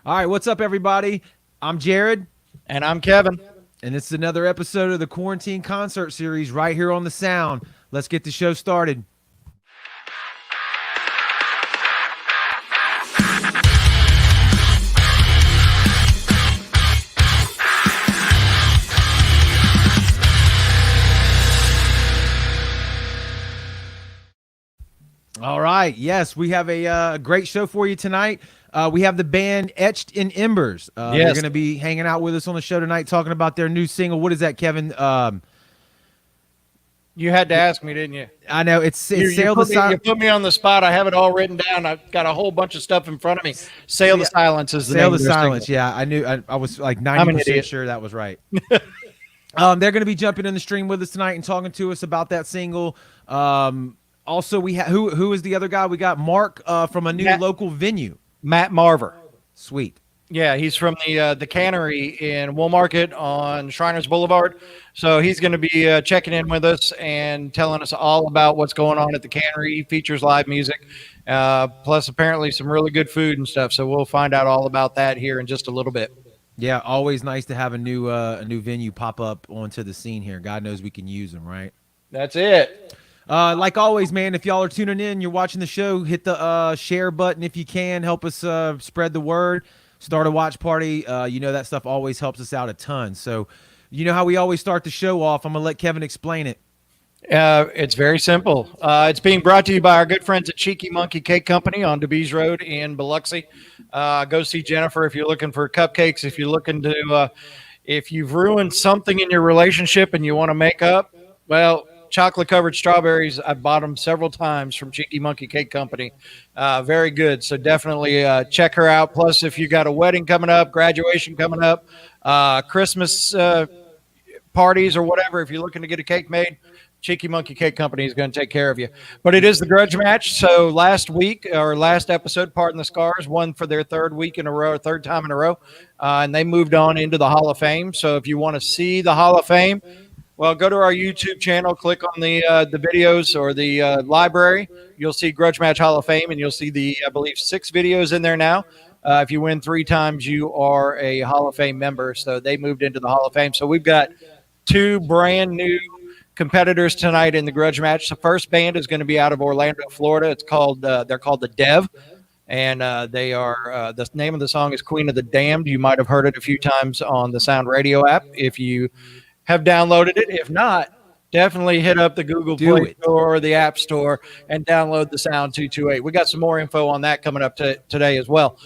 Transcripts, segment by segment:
All right, what's up, everybody? I'm Jared, And I'm Kevin. and this is another episode of the Quarantine Concert Series right here on The Sound. Let's get the show started. All right, yes, we have a great show for you tonight. We have the band Etched in Embers. They're Yes. going to be hanging out with us on the show tonight, talking about their new single. What is that, Kevin? You had to ask me, didn't you? I know it's You Sail the put me, you Silence. put me on the spot. I have it all written down. I've got a whole bunch of stuff in front of me. Sail the Silence is the Sail name the of their Silence. single. Yeah, I knew. I was like I'm an 90% idiot. sure that was right. They're going to be jumping in the stream with us tonight and talking to us about that single. Also, we who is the other guy? We got Mark from a new Matt- local venue. Matt Mavar. Sweet. Yeah, he's from the Cannery in Woolmarket on Shriners Boulevard. So he's going to be checking in with us and telling us all about what's going on at the Cannery. He features live music, plus apparently some really good food and stuff. So we'll find out all about that here in just a little bit. Yeah, always nice to have a new venue pop up onto the scene here. God knows we can use them, right? That's it. Like always, man, if y'all are tuning in, you're watching the show, hit the share button if you can. Help us spread the word. Start a watch party. That stuff always helps us out a ton. So, you know how we always start the show off. I'm going to let Kevin explain it. It's very simple. It's being brought to you by our good friends at Cheeky Monkey Cake Company on DeBees Road in Biloxi. Go see Jennifer if you're looking for cupcakes. If you're looking to, if you've ruined something in your relationship and you want to make up, well, chocolate covered strawberries. I've bought them several times from Cheeky Monkey Cake Company. Very good. So definitely check her out. Plus, if you got a wedding coming up, graduation coming up, Christmas parties or whatever, if you're looking to get a cake made, Cheeky Monkey Cake Company is going to take care of you. But it is the grudge match. So last episode, Pardon the Scars, won for their third time in a row. And they moved on into the Hall of Fame. So if you want to see the Hall of Fame, well, go to our YouTube channel, click on the videos or the library. You'll see Grudge Match Hall of Fame, and you'll see I believe, 6 videos in there now. If you win 3 times, you are a Hall of Fame member. So they moved into the Hall of Fame. So we've got 2 brand new competitors tonight in the grudge match. The first band is going to be out of Orlando, Florida. They're called the Dev, and they are the name of the song is Queen of the Damned. You might have heard it a few times on the Sound Radio app if you have downloaded it. If not, definitely hit up the Google Play Store or the App Store and download the Sound 228. We got some more info on that coming up today as well.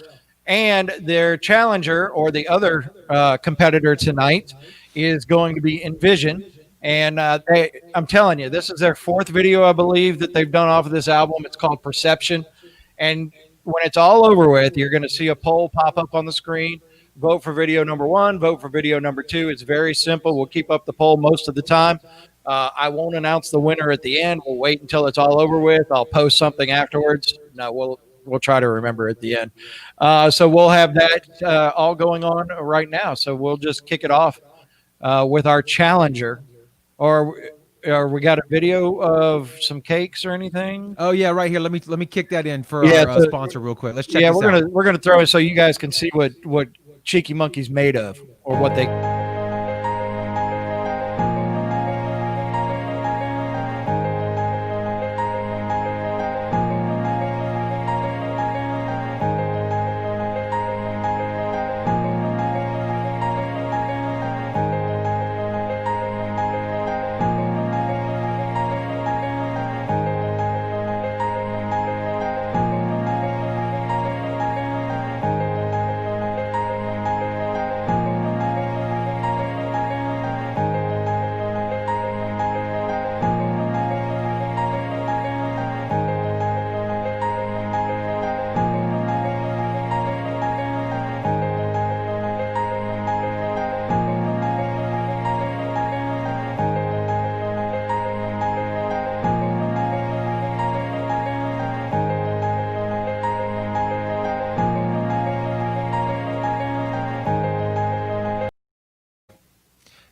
And their challenger, or the other competitor tonight, is going to be Envision. And I'm telling you, this is their 4th video, I believe, that they've done off of this album. It's called Perception. And when it's all over with, you're going to see a poll pop up on the screen. Vote for video number 1, vote for video number 2. It's very simple. We'll keep up the poll most of the time. I won't announce the winner at the end. We'll wait until it's all over with. I'll post something afterwards. No, we'll try to remember at the end. So we'll have that all going on right now. So we'll just kick it off with our challenger. Or we got a video of some cakes or anything? Oh yeah, right here. Let me kick that in for our sponsor real quick. Let's check. Yeah, this out. we're gonna throw it so you guys can see what Cheeky Monkey's made of, or what they.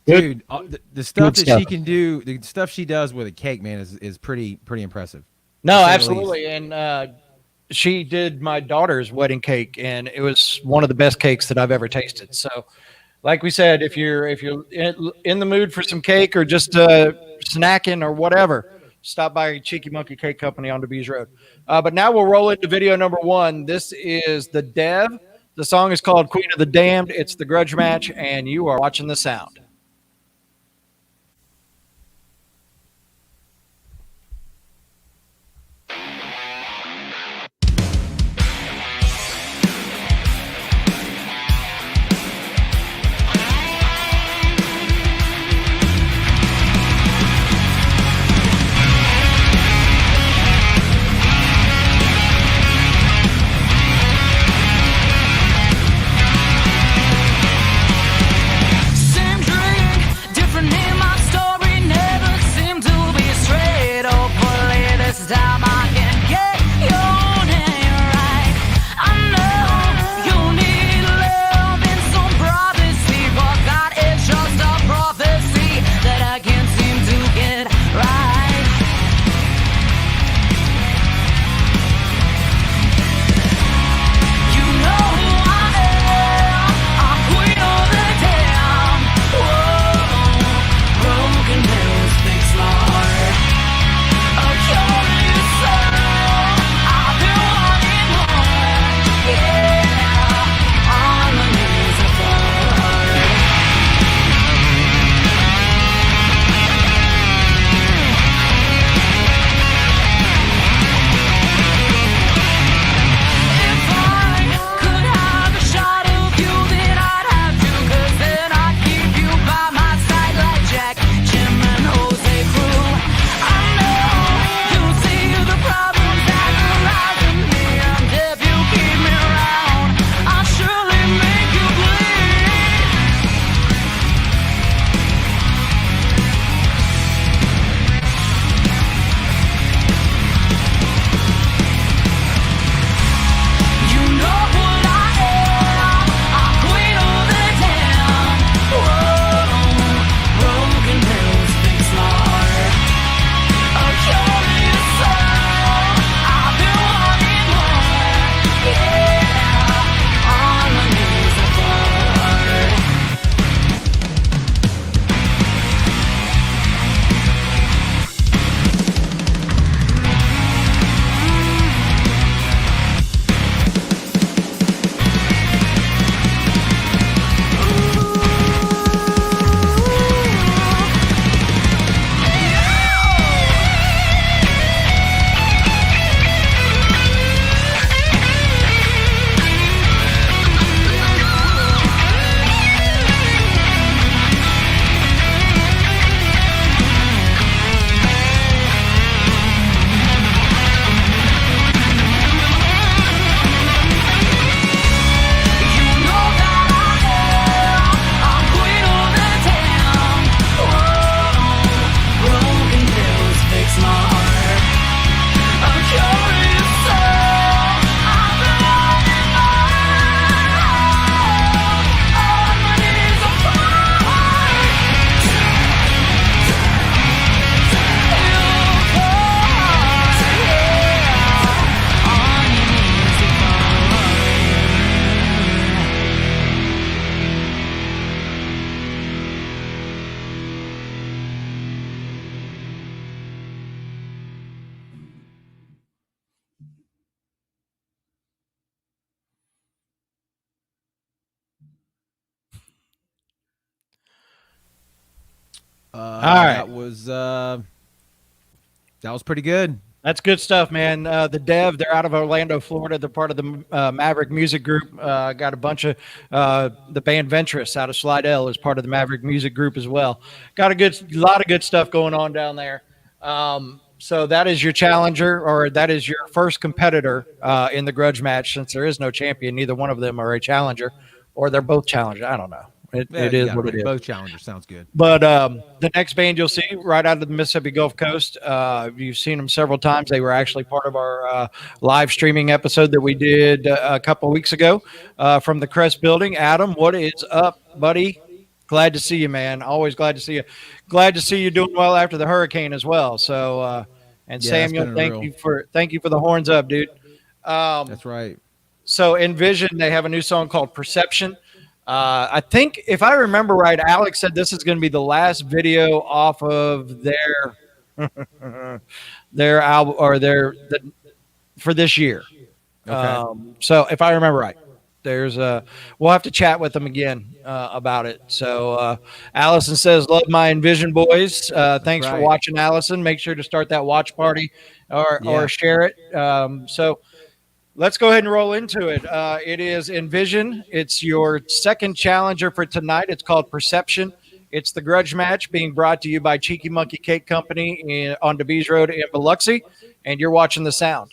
Dude, the stuff that she can do, the stuff she does with a cake, man, is pretty impressive. No, absolutely, and she did my daughter's wedding cake, and it was one of the best cakes that I've ever tasted. So, like we said, if you're in the mood for some cake or just snacking or whatever, stop by Cheeky Monkey Cake Company on DeBees Road. But now we'll roll into video number one. This is the Dev. The song is called Queen of the Damned. It's the grudge match, and you are watching the sound. right. That was pretty good. That's good stuff, man. The Dev, they're out of Orlando, Florida. They're part of the Maverick Music Group. Got a bunch of the band Ventress out of Slidell is part of the Maverick Music Group as well. Got a lot of good stuff going on down there. So that is your challenger, or that is your first competitor in the grudge match. Since there is no champion, neither one of them are a challenger, or they're both challengers. I don't know. It is what it is. Both challengers sounds good. But the next band you'll see right out of the Mississippi Gulf Coast, you've seen them several times. They were actually part of our live streaming episode that we did a couple of weeks ago from the Crest Building. Adam, what is up, buddy? Glad to see you, man. Always glad to see you. Glad to see you doing well after the hurricane as well. So, and Samuel, thank you for the horns up, dude. That's right. So Envision, they have a new song called Perception. I think if I remember right, Alex said this is going to be the last video off of their album or for this year. Okay. So if I remember right, we'll have to chat with them again about it. So Allison says, "Love my Envision boys." Thanks for right. watching, Allison. Make sure to start that watch party or share it. So let's go ahead and roll into it. It is Envision. It's your second challenger for tonight. It's called Perception. It's the grudge match being brought to you by Cheeky Monkey Cake Company on DeBees Road in Biloxi, and you're watching The Sound.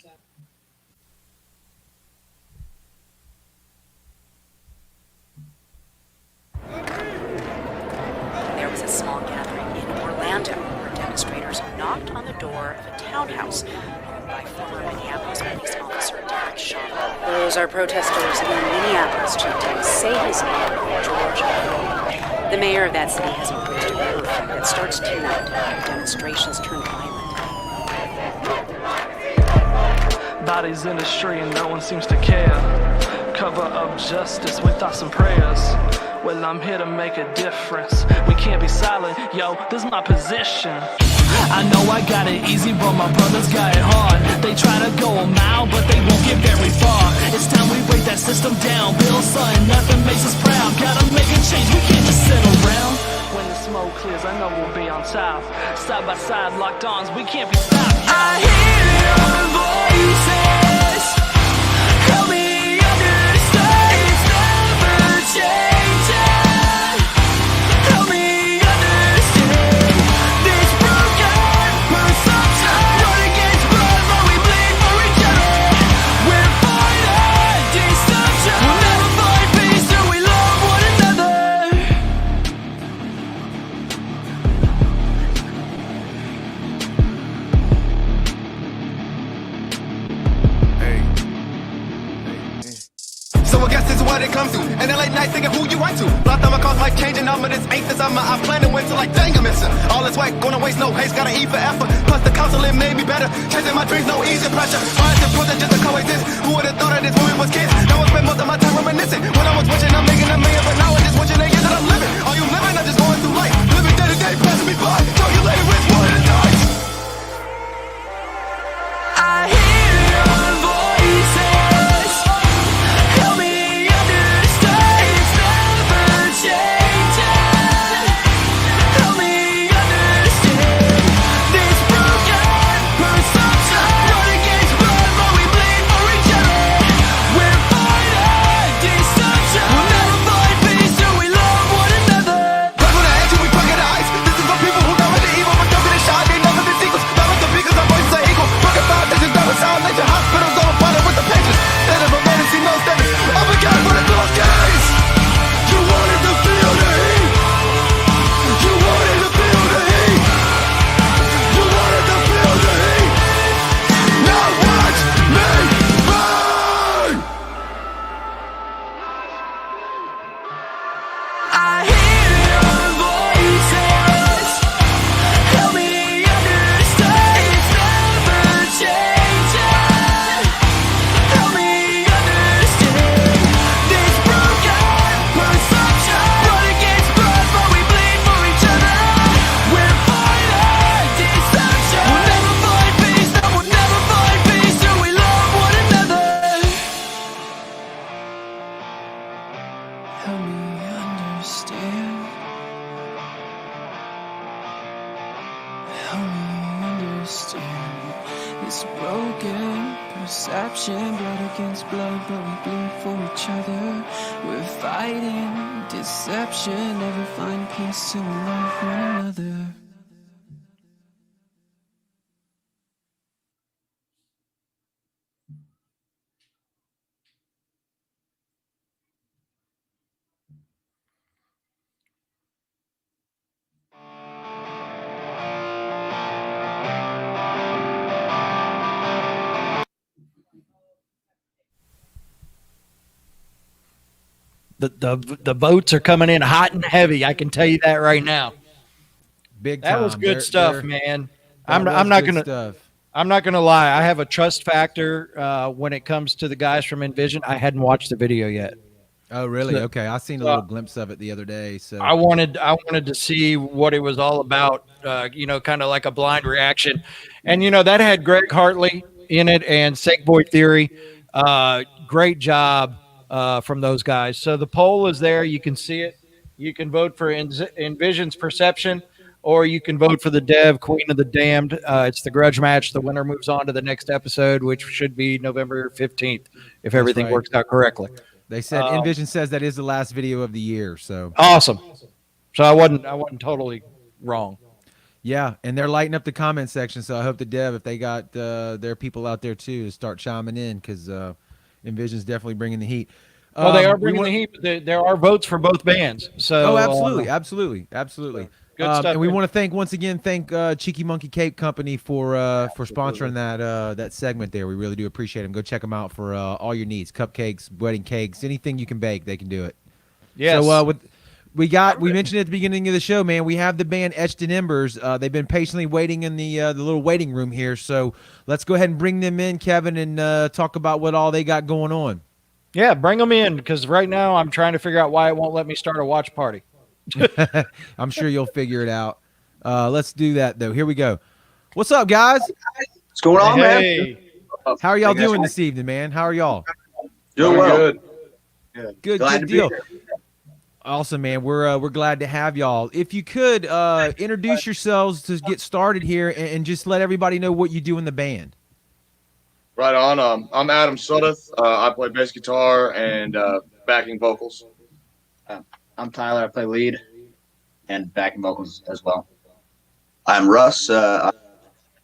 There was a small gathering in Orlando where demonstrators knocked on the door of a townhouse owned by former Minneapolis police officer Derek Chauvin. Those are protesters in Minneapolis, chieftains say his name, George Floyd. The mayor of that city has imposed a curfew that starts tonight after demonstrations turn violent. Bodies in the street and no one seems to care. Cover up justice with thoughts and prayers. Well, I'm here to make a difference. We can't be silent, yo, this is my position. I know I got it easy, but my brothers got it hard. They try to go a mile, but they won't get very far. It's time we break that system down. Build something, nothing makes us proud. Gotta make a change, we can't just sit around. When the smoke clears, I know we'll be on top. Side by side, locked arms, we can't be stopped. I hear your voices. Help me understand. It's never changing. Help me understand. This broken perception. Run against blood, but we bleed for each other. We're fighting deception. We'll never find peace till we love one another. So I guess this is what it comes to. And then late night thinking who you write to. Blocked on my cost, life changing. I'm this ain't the summer. I plan to win till like dang I'm missing. All this white, gonna waste no haste, gotta eat for effort. Plus the council, it made me better. Chasing my dreams, no easy pressure. Trying to prove that just to coexist. Who would've thought of this when we was kids? Now I spend most of my time reminiscing. When I was wishing I'm making a million, but now I'm just wishing the years that I'm living. Are you living or just going through life? Living day to day, passing me by. Tell you later, it's one of the nights. I hear your voices. Help me understand. It's never changing. Help me understand. This broken perception. Run against blood, but we bleed for each other. We're fighting deception. We'll never find peace till we love one another. That's when I ask you, we fucking the ice. This is for people who know the evil, but don't get it shot. They never been sequels. Not with the beakers, our voices are equal. Fucking foundations, double sound nature. Hospitals on fire with the patients. That is a man and see no stepping. Up again for the close case. You wanted to feel the heat. You wanted to feel the heat. You wanted to feel the heat. Now watch me burn. I hear your voices. Help me understand. It's never changing. Help me understand. This broken perception. Run against blood, but we bleed for each other. We're fighting deception. We'll never find peace. No, we'll never find peace till we love one another. Help me understand. Help me understand. This broken perception. Blood against blood, but we bleed for each other. We're fighting deception. Never find peace till we love one another. The votes are coming in hot and heavy. I can tell you that right now. Big That time. was good stuff, man. That I'm was not good gonna. stuff. I'm not going to lie. I have a trust factor when it comes to the guys from Envision. I hadn't watched the video yet. Oh, really? So- Okay, I seen a little glimpse of it the other day. So I wanted to see what it was all about, kind of like a blind reaction. And, that had Greg Hartley in it and Sake Boy Theory. Great job from those guys. So the poll is there. You can see it. You can vote for Envision's Perception, or you can vote for the Dev, Queen of the Damned. It's the grudge match. The winner moves on to the next episode, which should be November 15th, if everything right. works out correctly. they said Envision says that is the last video of the year. So Awesome. So I wasn't totally wrong. yeah, and they're lighting up the comment section. So I hope the Dev, if they got their people out there too, to start chiming in, because Envision's definitely bringing the heat. Well, they are We bringing want- the heat, but there are votes for both bands. So Oh, absolutely, absolutely. Good stuff. And we want to once again thank Cheeky Monkey Cake Company for sponsoring that segment there. We really do appreciate them. Go check them out for all your needs: cupcakes, wedding cakes, anything you can bake, they can do it. Yes. So we mentioned at the beginning of the show, man. We have the band Etched and Embers. They've been patiently waiting in the little waiting room here. So let's go ahead and bring them in, Kevin, and talk about what all they got going on. Yeah, bring them in, because right now I'm trying to figure out why it won't let me start a watch party. I'm sure you'll figure it out. Let's do that though. Here we go. What's up, guys? What's going on, man? Hey, How are y'all doing this evening, man? How are y'all? Doing well. Good, Glad good to be deal. here. Awesome, man. We're glad to have y'all. If you could introduce yourselves to get started here, and just let everybody know what you do in the band. Right on. I'm Adam Suddeth. I play bass guitar and backing vocals. I'm Tyler. I play lead and backing vocals as well. I'm Russ. I'm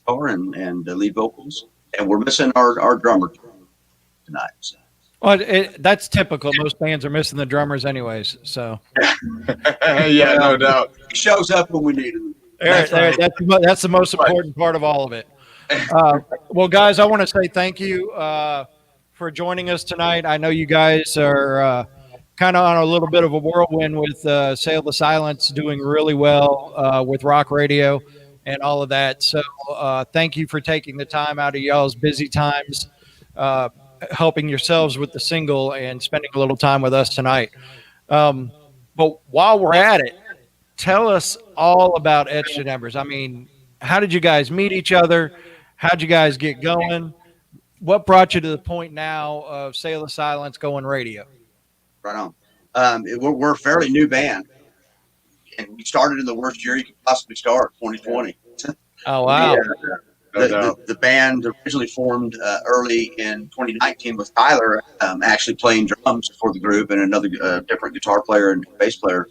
guitar and lead vocals, and we're missing our drummer tonight. So. well, that's typical. Most bands are missing the drummers, anyways. So Yeah, no doubt. He shows up when we need him. that's the most important part of all of it. Well, guys, I want to say thank you for joining us tonight. I know you guys are kind of on a little bit of a whirlwind with Sail the Silence doing really well with rock radio and all of that. So thank you for taking the time out of y'all's busy times, helping yourselves with the single and spending a little time with us tonight. But while we're at it, tell us all about Etched and Embers. I mean, how did you guys meet each other? How'd you guys get going? What brought you to the point now of Sail the Silence going radio? Right on. We're a fairly new band, and we started in the worst year you could possibly start, 2020. Oh, wow. The band originally formed early in 2019 with Tyler actually playing drums for the group and another different guitar player and bass player.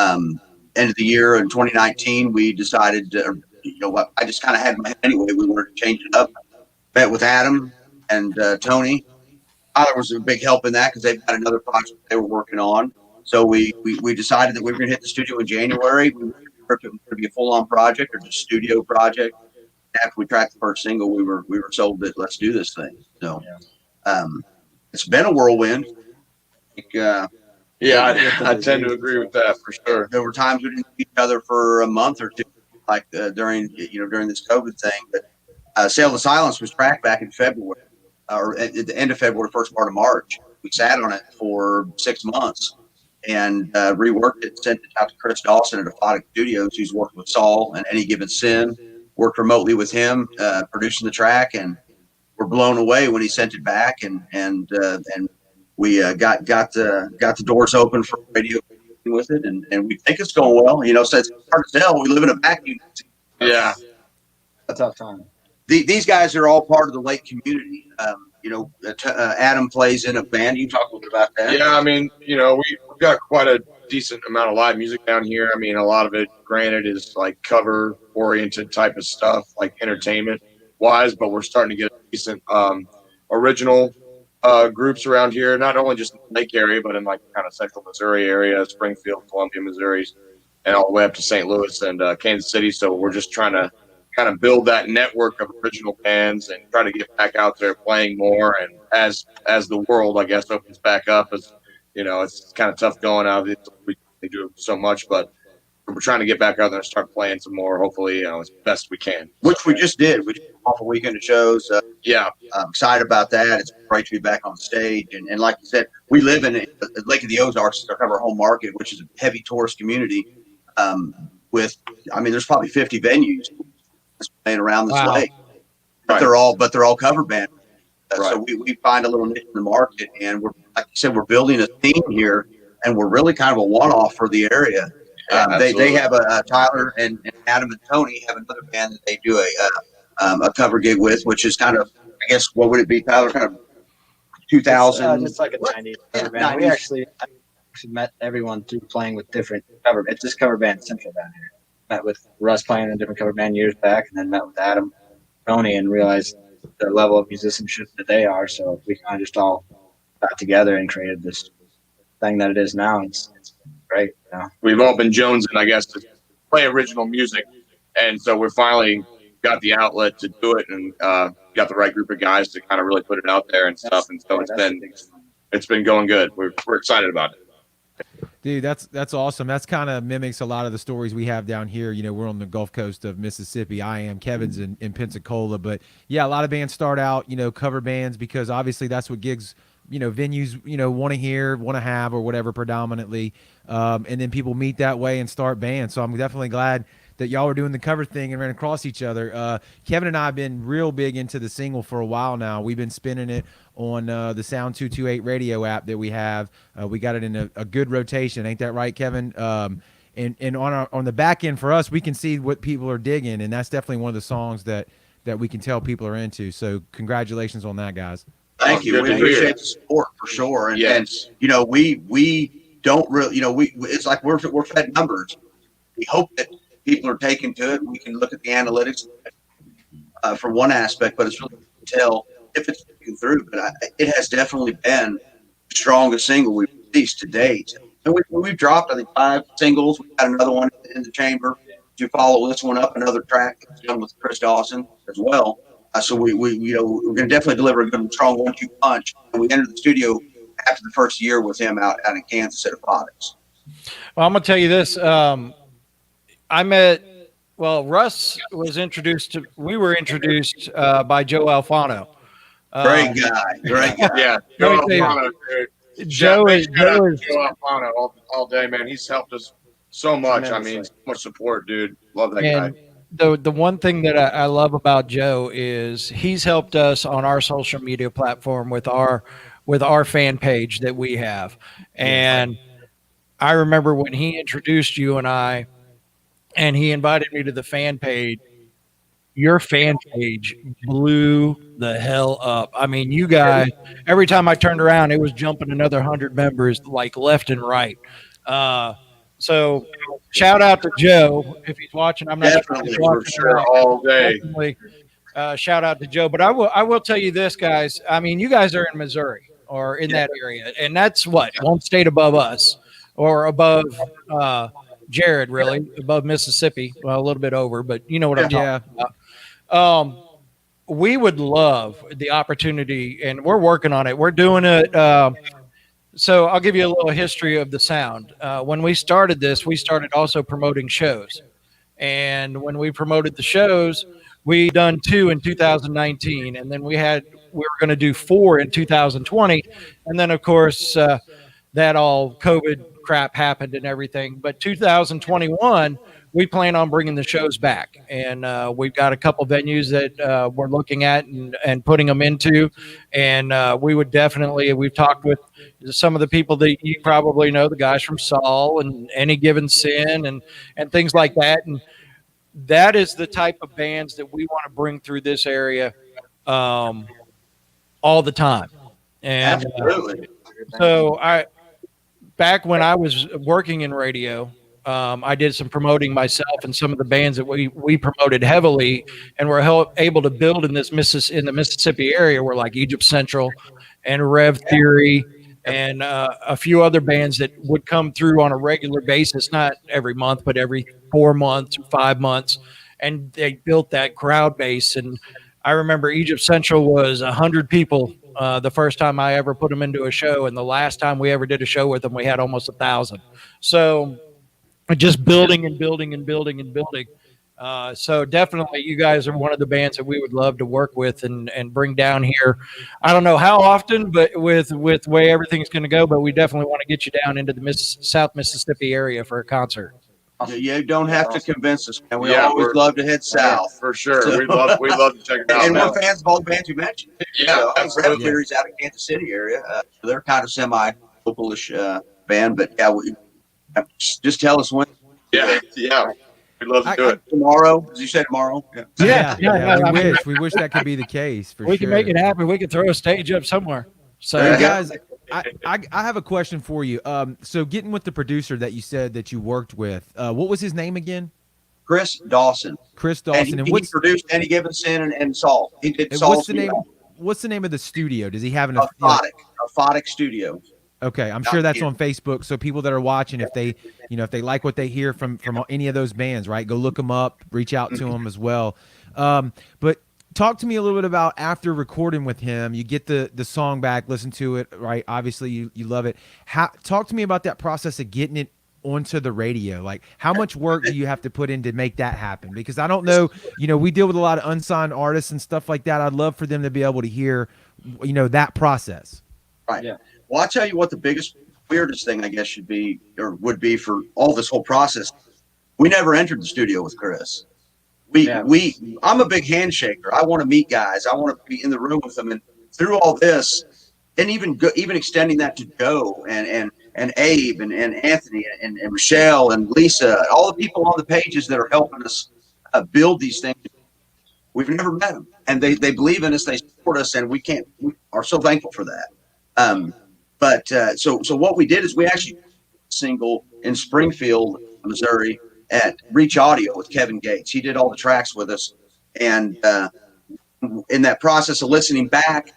End of the year in 2019, we decided, I just kind of had in my head anyway, we wanted to change it up. Met with Adam and Tony. Tyler was a big help in that because they've got another project they were working on. So we decided that we were going to hit the studio in January. We were if it was going to be a full-on project or just studio project. After we tracked the first single, we were sold that let's do this thing. So it's been a whirlwind. I tend to agree with that for sure. There were times we didn't see each other for a month or two, like during this COVID thing. But Sail the Silence was tracked back in February, or at the end of February, first part of March. We sat on it for 6 months and reworked it, sent it out to Chris Dawson at Aphotic Studios, who's worked with Saul and Any Given Sin. Worked remotely with him, producing the track, and we're blown away when he sent it back, and we got the doors open for radio with it, and we think it's going well. So it's hard to tell. We live in a vacuum. Yeah. A tough time. These guys are all part of the Lake community. Adam plays in a band. You can talk a little bit about that. Yeah, I mean, we've got quite a decent amount of live music down here. I mean, a lot of it, granted, is like cover-oriented type of stuff, like entertainment-wise, but we're starting to get decent original groups around here, not only just in the Lake area, but in like kind of central Missouri area, Springfield, Columbia, Missouri, and all the way up to St. Louis and Kansas City. So we're just trying to kind of build that network of original bands and try to get back out there playing more. And as the world, I guess, opens back up, it's kind of tough going out. We do so much, but we're trying to get back out there and start playing some more. Hopefully, as best we can. Which we just did. We just off a weekend of shows. Yeah, I'm excited about that. It's great to be back on stage. And like you said, we live in Lake of the Ozarks, is our home market, which is a heavy tourist community. There's probably 50 venues playing around this lake, but they're all cover bands. Right. So we find a little niche in the market, and we're, like you said, we're building a theme here, and we're really kind of a one-off for the area. They have Tyler and Adam and Tony have another band that they do a cover gig with, which is kind of, I guess, what would it be, Tyler? Kind of 2000. It's like a 90s cover band. I actually met everyone through playing with different cover. It's this cover band central down here. Met with Russ playing in a different cover band years back, and then met with Adam, Tony, and realized the level of musicianship that they are. So we kind of just all got together and created this thing that it is now. It's great. You know? We've all been jonesing, I guess, to play original music, and so we're finally got the outlet to do it, and got the right group of guys to kind of really put it out there and stuff. And so it's been going good. We're excited about it. Dude, that's awesome. That's kind of mimics a lot of the stories we have down here. We're on the Gulf Coast of Mississippi. I am. Kevin's in Pensacola. But yeah, a lot of bands start out, cover bands, because obviously that's what gigs, venues, want to hear, want to have, or whatever predominantly. And then people meet that way and start bands. So I'm definitely glad that y'all are doing the cover thing and ran across each other. Kevin and I have been real big into the single for a while now. We've been spinning it on the Sound 228 radio app that we have. We got it in a good rotation. Ain't that right, Kevin? And on the back end for us, we can see what people are digging, and that's definitely one of the songs that we can tell people are into. So congratulations on that, guys. Thank you. We appreciate the support for sure. And, yes. and we don't really, it's like we're fed numbers. We hope that people are taking to it. We can look at the analytics from one aspect, but it's really hard to tell if it's taken through. But it has definitely been the strongest single we've released to date. And we've dropped, I think, 5 singles. We've got another one in the chamber to follow this one up, another track that's done with Chris Dawson as well. So we're going to definitely deliver a good, strong 1-2 punch. And we entered the studio after the first year with him out in Kansas at Aquatics. Well, I'm going to tell you this. Russ was introduced we were introduced by Joe Alfano. Great guy. Yeah. Joe Alfano, dude. Joe is Joe Alfano all day, man. He's helped us so much. I mean, so much support, dude. Love that guy. The one thing that I love about Joe is he's helped us on our social media platform with our fan page that we have. And I remember when he introduced you and I, and he invited me to the fan page, your fan page blew the hell up. I mean, you guys, every time I turned around, it was jumping another 100 members, like left and right. So shout out to Joe if he's watching. I'm not sure if he's watching, for sure, all day. Shout out to Joe. But I will tell you this, guys. I mean, you guys are in Missouri or in that area, and that's one state above us or above Jared, really, above Mississippi. Well, a little bit over, but you know what I'm talking about. We would love the opportunity, and we're working on it. We're doing it. So I'll give you a little history of the sound. When we started this, we started also promoting shows. And when we promoted the shows, we done 2 in 2019. And then we were going to do 4 in 2020. And then, of course, that all COVID crap happened and everything. But 2021, we plan on bringing the shows back. And we've got a couple venues that we're looking at and putting them into. And we would definitely, we've talked with some of the people that you probably know, the guys from Saul and Any Given Sin and things like that. And that is the type of bands that we want to bring through this area all the time. And Absolutely. Back when I was working in radio, I did some promoting myself, and some of the bands that we promoted heavily and were able to build in the Mississippi area were like Egypt Central and Rev Theory and a few other bands that would come through on a regular basis, not every month, but every 4 months or 5 months. And they built that crowd base. And I remember Egypt Central was 100 people the first time I ever put them into a show. And the last time we ever did a show with them, we had almost 1,000. So just building and building and building and building. So definitely you guys are one of the bands that we would love to work with and bring down here. I don't know how often, but with the way everything's going to go, but we definitely want to get you down into the South Mississippi area for a concert. You don't have to convince us, man. We Yeah, always we're- love to head south. For sure. So- We'd love to check it out. And man. we're fans of all the bands you mentioned. Yeah, So, absolutely. Red Cleary's out of Kansas City area. So they're kind of semi-localish band, but yeah, just tell us when. Yeah. We'd love to do it. Tomorrow, as you said, tomorrow. Yeah. Yeah, We wish that could be the case for we sure. can make it happen. We can throw a stage up somewhere. So Hey guys, I have a question for you. So getting with the producer that you said that you worked with, what was his name again? Chris Dawson. Chris Dawson. And And he produced Andy Gibbonson and Saul. He did and Saul's what's the name? What's the name of the studio? Does he have an? Aphotic Studio. Okay, I'm sure that's on Facebook. So people that are watching, if they like what they hear from any of those bands, right, go look them up, reach out to them as well. But talk to me a little bit about after recording with him, you get the song back, listen to it, right? Obviously, you love it. Talk to me about that process of getting it onto the radio. Like, how much work do you have to put in to make that happen? Because I don't know, we deal with a lot of unsigned artists and stuff like that. I'd love for them to be able to hear, that process. Right. Yeah. Well, I'll tell you what the biggest, weirdest thing I guess should be or would be for all this whole process. We never entered the studio with Chris. I'm a big handshaker. I want to meet guys. I want to be in the room with them. And through all this, and even extending that to Joe and Abe and Anthony and Michelle and Lisa, all the people on the pages that are helping us build these things. We've never met them, and they believe in us. They support us, and we are so thankful for that. So what we did is we actually single in Springfield, Missouri, at Reach Audio with Kevin Gates. He did all the tracks with us, and in that process of listening back,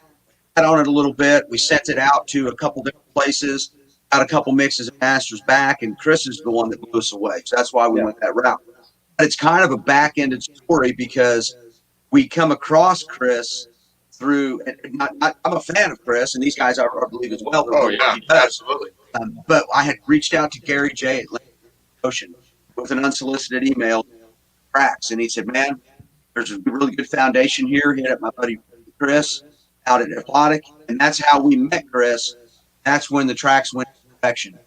got on it a little bit. We sent it out to a couple different places, got a couple mixes and masters back, and Chris is the one that blew us away. So that's why we went that route. But it's kind of a back-ended story because we come across Chris through. I'm a fan of Chris, and these guys I believe as well. Oh yeah, absolutely. But I had reached out to Gary J. at Ocean with an unsolicited email, tracks, and he said, "Man, there's a really good foundation here." Hit up my buddy Chris out at Aquatic, and that's how we met Chris. That's when the tracks went into perfection,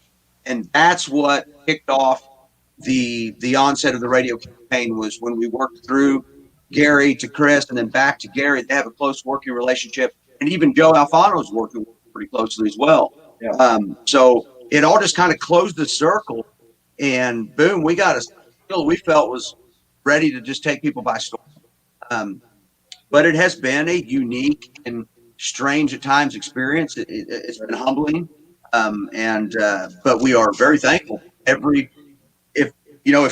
and that's what kicked off the onset of the radio campaign. Was when we worked through Gary to Chris and then back to Gary. They have a close working relationship, and even Joe Alfano's working pretty closely as well. Yeah. So it all just kind of closed the circle, and boom, we got a deal we felt was ready to just take people by storm. But it has been a unique and strange at times experience. It's been humbling, but we are very thankful. If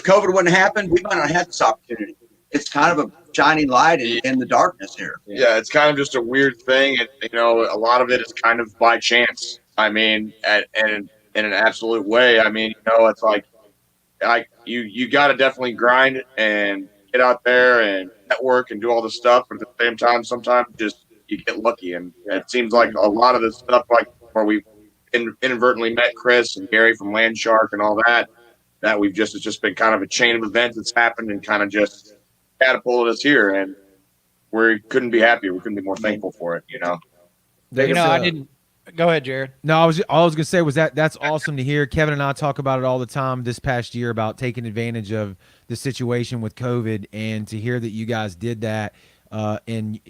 COVID wouldn't happen, we might not have this opportunity. It's kind of a shining light in the darkness here. Yeah, it's kind of just a weird thing, and a lot of it is kind of by chance. I mean, and in an absolute way. I mean, it's like you got to definitely grind and get out there and network and do all this stuff, but at the same time, sometimes just you get lucky, and it seems like a lot of this stuff, like where we inadvertently met Chris and Gary from Land Shark and all that we've it's just been kind of a chain of events that's happened and kind of just catapulted us here, and we couldn't be happier. We couldn't be more thankful for it. I didn't. Go ahead, Jared. No, all I was gonna say was that's awesome to hear. Kevin and I talk about it all the time this past year about taking advantage of the situation with COVID, and to hear that you guys did that, and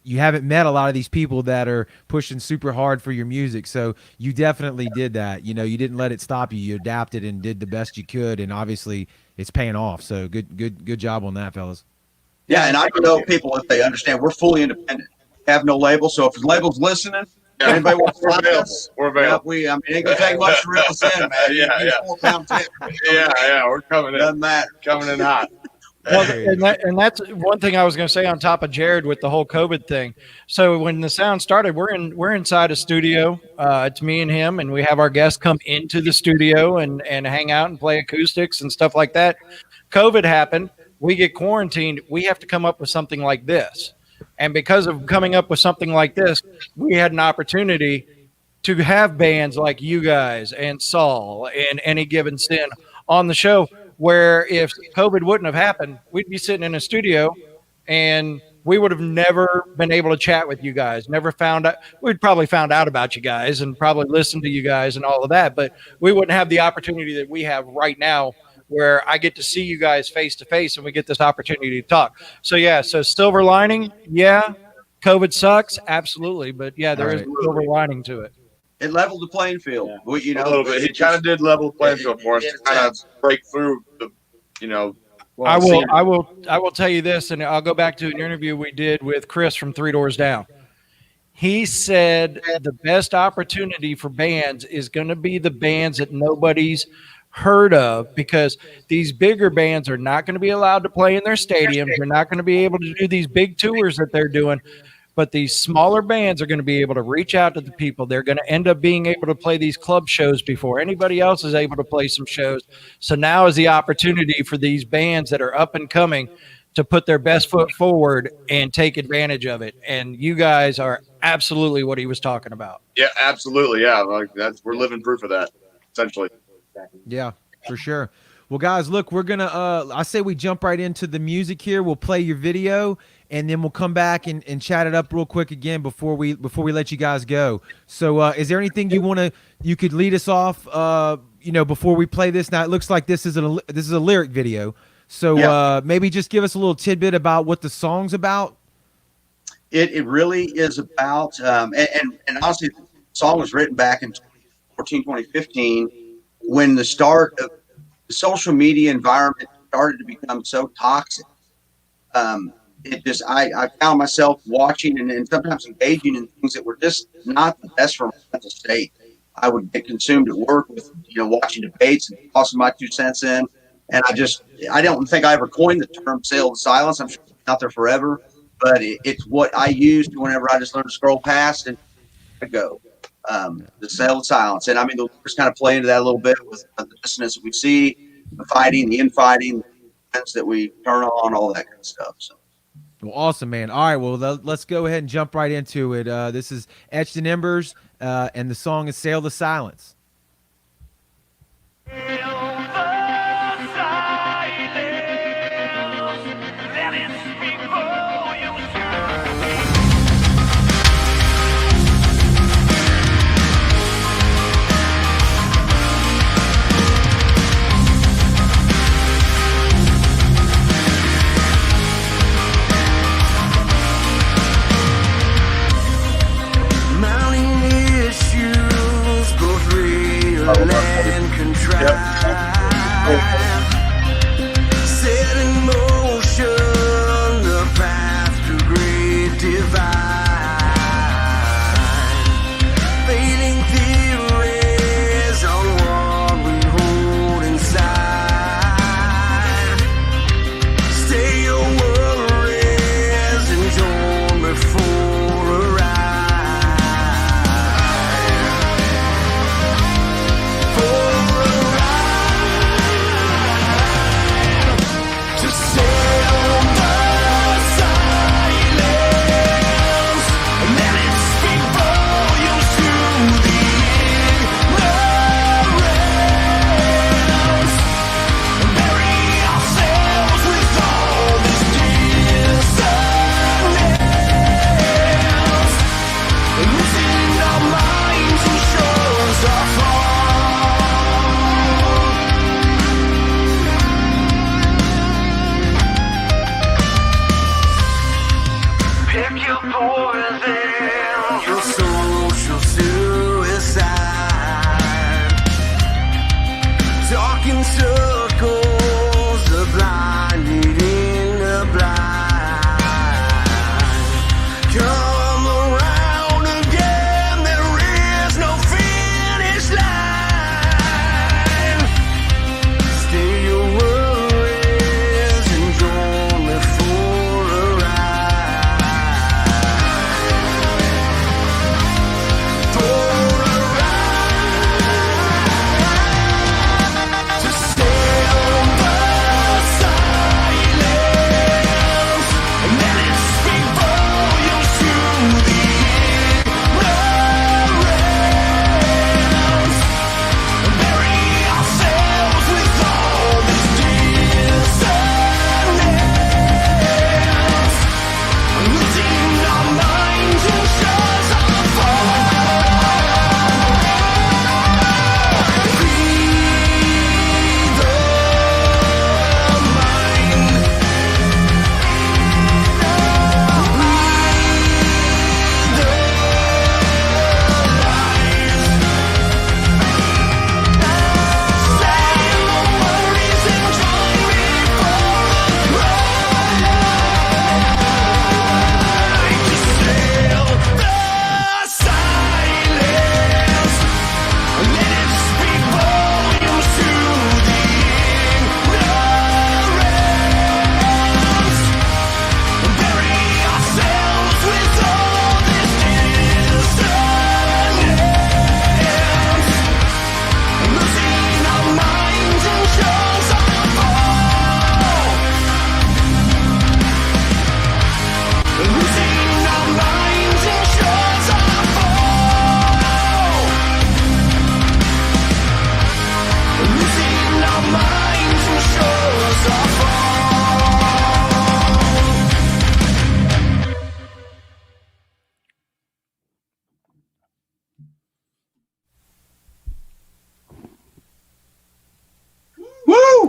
you haven't met a lot of these people that are pushing super hard for your music. So you definitely did that. You didn't let it stop you. You adapted and did the best you could, and obviously it's paying off. So good job on that, fellas. Yeah, and I know people, if they understand, we're fully independent. We have no label, so if the label's listening, anybody wants to find us, we're available. it ain't gonna take much to reel us in, man. Yeah. 4-pound tip. We're coming in. Doesn't matter. Coming in hot. Well, and that's one thing I was going to say on top of Jared with the whole COVID thing. So when the sound started, we're inside a studio. It's me and him, and we have our guests come into the studio and hang out and play acoustics and stuff like that. COVID happened. We get quarantined. We have to come up with something like this. And because of coming up with something like this, we had an opportunity to have bands like you guys and Saul and Any Given Sin on the show, where if COVID wouldn't have happened, we'd be sitting in a studio and we would have never been able to chat with you guys, never found out. We'd probably found out about you guys and probably listened to you guys and all of that, but we wouldn't have the opportunity that we have right now, where I get to see you guys face to face and we get this opportunity to talk. So yeah, so silver lining, yeah, COVID sucks, absolutely, but yeah, there is a silver lining to it. It leveled the playing field. A little bit. He kind of did level the playing field for us to kind of break through the, I will tell you this, and I'll go back to an interview we did with Chris from Three Doors Down. He said the best opportunity for bands is going to be the bands that nobody's heard of, because these bigger bands are not going to be allowed to play in their stadiums. They're not going to be able to do these big tours that they're doing. But these smaller bands are going to be able to reach out to the people. They're going to end up being able to play these club shows before anybody else is able to play some shows. So now is the opportunity for these bands that are up and coming to put their best foot forward and take advantage of it. And you guys are absolutely what he was talking about. Yeah, absolutely. Yeah, like we're living proof of that, essentially. Yeah, for sure. Well, guys, look, we're gonna. I say we jump right into the music here. We'll play your video, and then we'll come back and chat it up real quick again before we let you guys go. So, is there anything you could lead us off? Before we play this. Now, it looks like this is a lyric video. So, maybe just give us a little tidbit about what the song's about. It really is about, and honestly, the song was written back in 2014, 2015, when the start of the social media environment started to become so toxic. I found myself watching and sometimes engaging in things that were just not the best for my mental state. I would get consumed at work with, watching debates and tossing my 2 cents in. And I don't think I ever coined the term sale of silence. I'm sure it's out there forever, but it's what I used whenever I just learned to scroll past and go. The sale of silence. And I mean, the lyrics kind of play into that a little bit with the dissonance that we see, the fighting, the infighting, the that we turn on, all that kind of stuff. So. Well, awesome, man. All right, well, let's go ahead and jump right into it. This is Etched in Embers, and the song is Sail the Silence. and contrive, set in motion the path to great divine, fading theories on what we hold inside. Stay your worries and join before a ride. For a ride.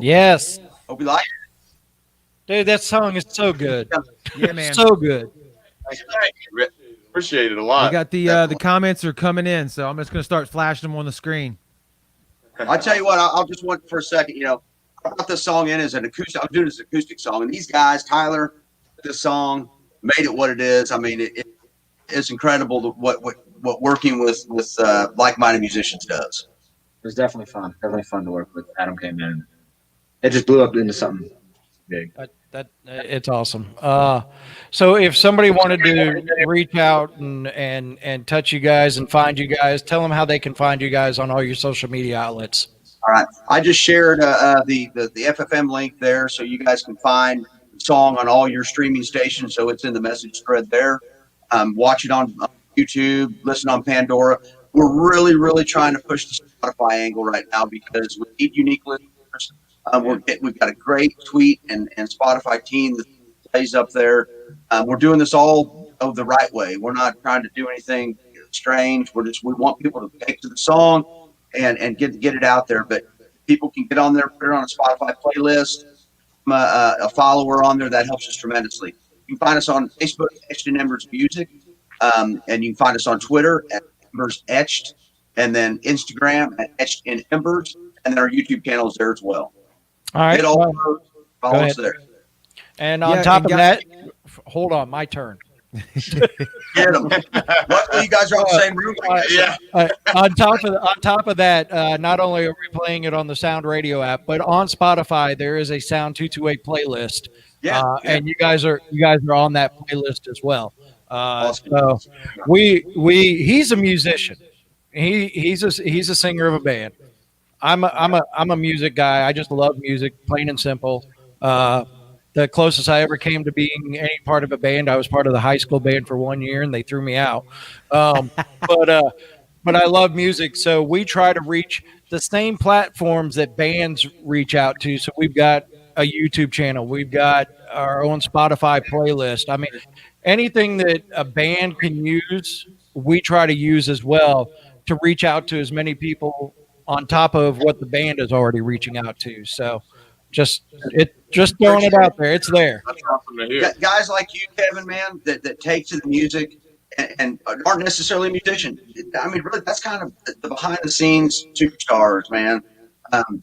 Yes. Hope you like Dude, that song is so good. Yeah, man. So good. Thank you, Rick. Appreciate it a We lot. got the comments are coming in, so I'm just gonna start flashing them on the screen. I'll tell you what, I'll just want for a second, I brought this song in as an acoustic. I'm doing this acoustic song, and these guys, Tyler, this song made it what it is. I mean, it's incredible what working with like-minded musicians does. It was definitely fun. Definitely fun to work with. Adam came in. It just blew up into something big. That it's awesome. So if somebody wanted to reach out and touch you guys and find you guys, tell them how they can find you guys on all your social media outlets. All right, I just shared the FFM link there, so you guys can find the song on all your streaming stations. So it's in the message thread there. Watch it on YouTube, listen on Pandora. We're really, really trying to push the Spotify angle right now because we need unique listeners. We've got a great tweet and Spotify team that plays up there. We're doing this all the right way. We're not trying to do anything strange. We want people to take to the song and get it out there. But people can get on there, put it on a Spotify playlist. A follower on there, that helps us tremendously. You can find us on Facebook, Etched and Embers Music, and you can find us on Twitter at Embers Etched, and then Instagram at Etched and Embers, and then our YouTube channel is there as well. All right. Follow us there. And on top of that, hold on, my turn. Get them. Luckily, you guys are on the same room. On top of that, not only are we playing it on the Sound Radio app, but on Spotify there is a Sound 228 playlist. And you guys are on that playlist as well. So he's a musician. He's a singer of a band. I'm a music guy. I just love music, plain and simple. The closest I ever came to being any part of a band, I was part of the high school band for 1 year, and they threw me out. But I love music, so we try to reach the same platforms that bands reach out to. So we've got a YouTube channel, we've got our own Spotify playlist. I mean, anything that a band can use, we try to use as well to reach out to as many people on top of what the band is already reaching out to. So just throwing it out there. It's there. That's awesome to hear. Guys like you, Kevin, man, that take to the music and aren't necessarily musicians. I mean, really, that's kind of the behind the scenes superstars, man.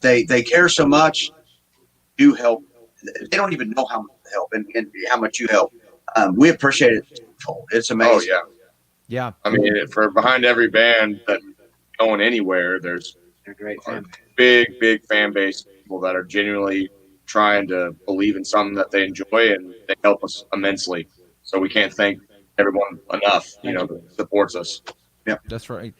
They care so much. You help. They don't even know how much you help and how much you help. We appreciate it. It's amazing. Oh, Yeah. I mean, for behind every band that going anywhere, there's They're great a fans. big fan base of people that are genuinely trying to believe in something that they enjoy, and they help us immensely. So we can't thank everyone enough, that supports us. Yeah, That's right.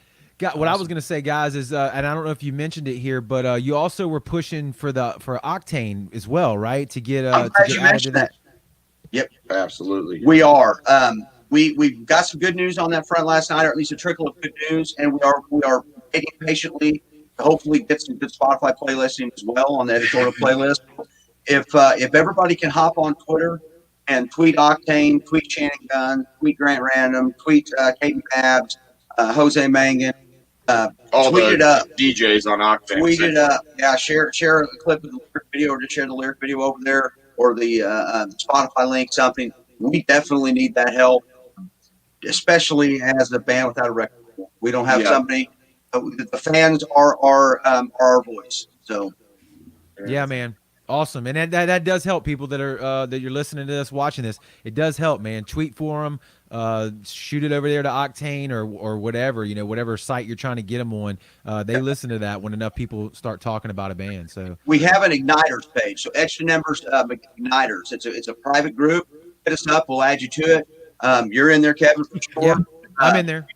What I was gonna say, guys, is and I don't know if you mentioned it here, but you also were pushing for Octane as well, right? To get I'm glad you mentioned that. Yep, Absolutely. we are. We got some good news on that front last night, or at least a trickle of good news, and we are waiting patiently to hopefully get some good Spotify playlisting as well on the editorial playlist. If everybody can hop on Twitter and tweet Octane, tweet Channing Gunn, tweet Grant Random, tweet Katie Babs, Jose Mangan, All tweet the it up. DJs on Octane. Tweet it up. Yeah, share a clip of the lyric video, or just share the lyric video over there, or the Spotify link, something. We definitely need that help, especially as a band without a record. We don't have somebody. The fans are our voice. So, Yeah, man. Awesome. And that does help people that are that you're listening to this, watching this. It does help, man. Tweet for them, shoot it over there to Octane or whatever, whatever site you're trying to get them on. They listen to that when enough people start talking about a band. So we have an Igniters page. So Etched and Embers Igniters. It's a private group. Hit us up. We'll add you to it. You're in there, Kevin, for sure. yeah, I'm in there.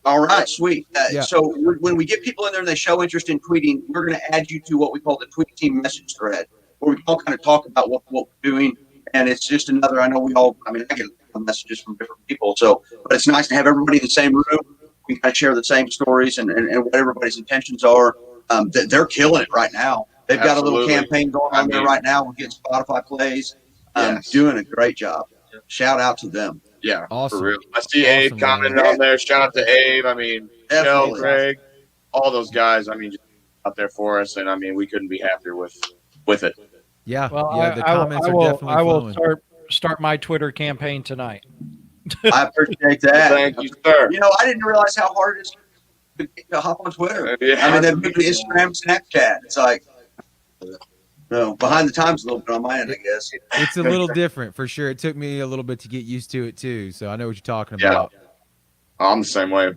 All right, sweet. Yeah. So when we get people in there and they show interest in tweeting, we're going to add you to what we call the tweet team message thread, where we all kind of talk about what we're doing. And it's just another, I get messages from different people. So, but it's nice to have everybody in the same room. We kind of share the same stories and what everybody's intentions are. They're killing it right now. They've got a little Absolutely. campaign going on there right now. We're getting Spotify plays. Yes. Doing a great job. Shout out to them. Yeah, Awesome. for real. I see Abe Awesome, commenting man. on there. Shout out to Abe. I mean, Joe, Definitely. Greg, all those guys. I mean, just out there for us, and I mean, we couldn't be happier with with it. Yeah, Well, yeah. The comments are definitely I will flowing. start my Twitter campaign tonight. I appreciate that. Thank you, sir. You know, I didn't realize how hard it is to hop on Twitter. Yeah. I mean, they've moved to Instagram, Snapchat. It's like, behind the times a little bit on my end, I guess. It's a little different for sure. It took me a little bit to get used to it too. So I know what you're talking Yeah. about. I'm the same way.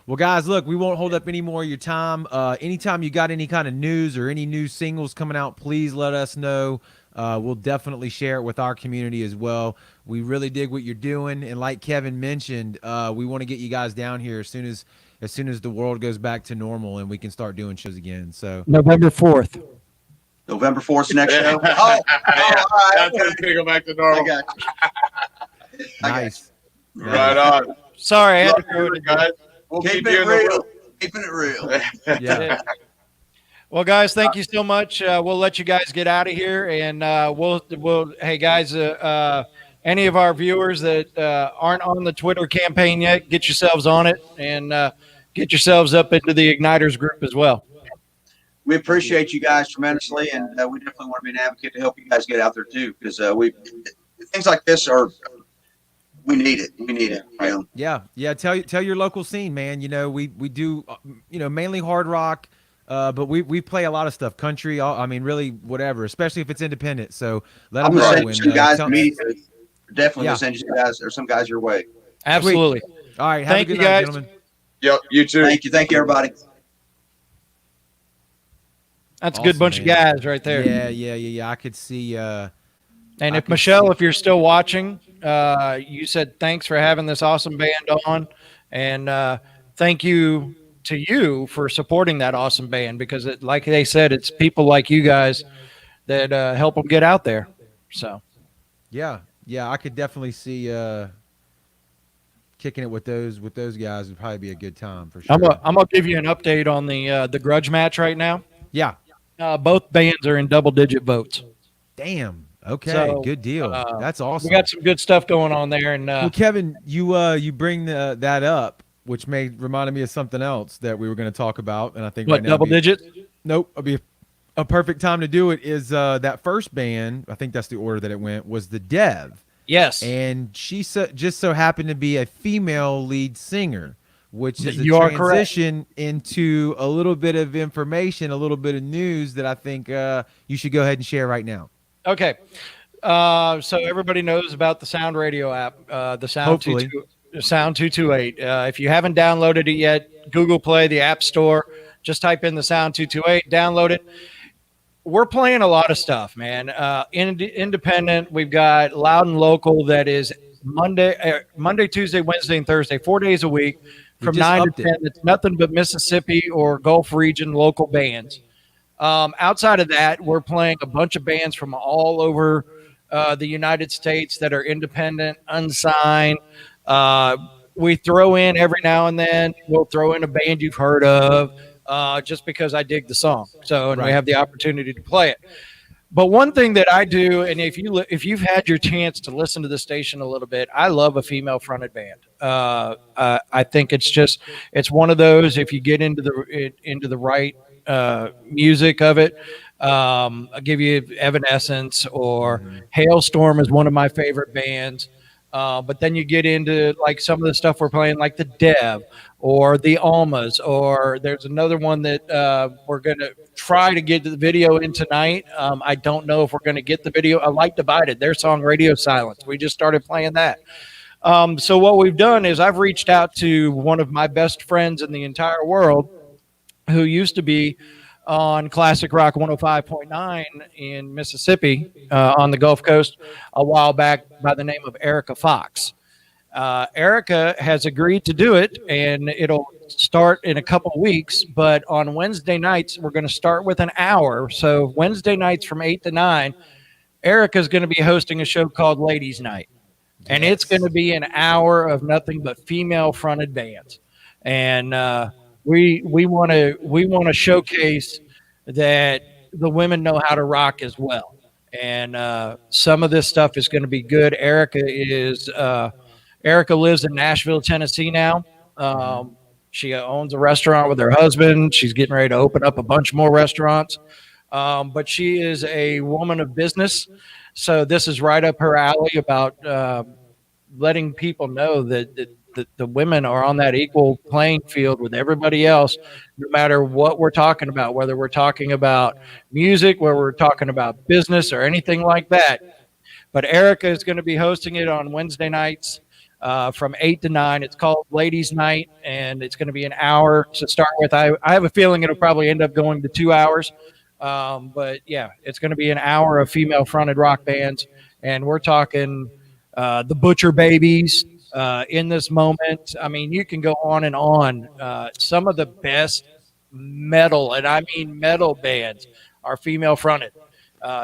Well, guys, look, we won't hold up any more of your time. Anytime you got any kind of news or any new singles coming out, please let us know. We'll definitely share it with our community as well. We really dig what you're doing, and like Kevin mentioned, we want to get you guys down here as soon as the world goes back to normal and we can start doing shows again. So November 4th. November 4th, next show. Yeah. All right. That's when it's gonna go back to normal. I got you. nice. Right on. Sorry, I had to Love throw you it in. guys. We'll Keep keep you it in the real. loop. Keeping it real. Yeah. Well, guys, thank you so much. We'll let you guys get out of here, and we'll. Hey, guys, any of our viewers that aren't on the Twitter campaign yet, get yourselves on it and get yourselves up into the Igniters group as well. We appreciate you guys tremendously, and we definitely want to be an advocate to help you guys get out there too, because things like this we need it. We need it. You know? Yeah. Tell your local scene, man. You know, we do, mainly hard rock, but we play a lot of stuff, country. I mean, really, whatever, especially if it's independent. So let I'm them gonna know. send you some guys tell- immediately. Definitely Yeah. gonna send you some guys or some guys your way. Absolutely. All right. Have Thank a good you, night, guys. gentlemen. Yep. You too. Thank you, everybody. That's a Awesome, good bunch of man. guys right there. Yeah. I could see. And I if can Michelle, see- if you're still watching, you said thanks for having this awesome band on, and thank you to you for supporting that awesome band, because like they said, it's people like you guys that help them get out there. So Yeah, I could definitely see kicking it with those guys would probably be a good time for sure. I'm gonna give you an update on the grudge match right now. Yeah. Both bands are in double-digit votes. Damn. Okay. So, Good deal. That's awesome. We got some good stuff going on there, and Well, Kevin, you bring that up, which reminded me of something else that we were going to talk about, and I think what right now double digit? Nope, it'll be a perfect time to do it. Is that first band? I think that's the order that it went. Was the Dev, Yes. and she just so happened to be a female lead singer, which is a You are correct. transition into a little bit of information, a little bit of news that I think you should go ahead and share right now. Okay. So everybody knows about the Sound Radio app, the Sound Hopefully. Sound 228. If you haven't downloaded it yet, Google Play, the App Store, just type in the Sound 228, download it. We're playing a lot of stuff, man. Independent, we've got Loud and Local that is Monday, Tuesday, Wednesday, and Thursday, 4 days a week from just 9 upped to it. 10. It's nothing but Mississippi or Gulf region local bands. Outside of that, we're playing a bunch of bands from all over the United States that are independent, unsigned. We throw in every now and then, we'll throw in a band you've heard of just because I dig the song. So, and we Right. have the opportunity to play it. But one thing that I do, and if you've had your chance to listen to the station a little bit, I love a female fronted band. I think it's one of those, if you get into the right music of it. I'll give you Evanescence or Hailstorm is one of my favorite bands. But then you get into like some of the stuff we're playing, like the Dev or the Almas, or there's another one that we're going to try to get the video in tonight. I don't know if we're going to get the video. I like Divided, their song Radio Silence. We just started playing that. So what we've done is I've reached out to one of my best friends in the entire world who used to be on Classic Rock 105.9 in Mississippi on the Gulf Coast a while back by the name of Erica Fox. Erica has agreed to do it, and it'll start in a couple of weeks. But on Wednesday nights, we're going to start with an hour. So Wednesday nights from 8 to 9, Erica's going to be hosting a show called Ladies Night. And it's going to be an hour of nothing but female-fronted bands. And we want to showcase that the women know how to rock as well. And some of this stuff is going to be good. Erica lives in Nashville, Tennessee now. She owns a restaurant with her husband. She's getting ready to open up a bunch more restaurants. But she is a woman of business, so this is right up her alley about letting people know that the women are on that equal playing field with everybody else, no matter what we're talking about, whether we're talking about music, whether we're talking about business or anything like that. But Erica is going to be hosting it on Wednesday nights from 8 to 9. It's called Ladies Night, and it's going to be an hour to start with. I have a feeling it'll probably end up going to 2 hours. But yeah, it's going to be an hour of female fronted rock bands. And we're talking the Butcher Babies in this moment. I mean, you can go on and on. Some of the best metal, and I mean metal bands, are female fronted.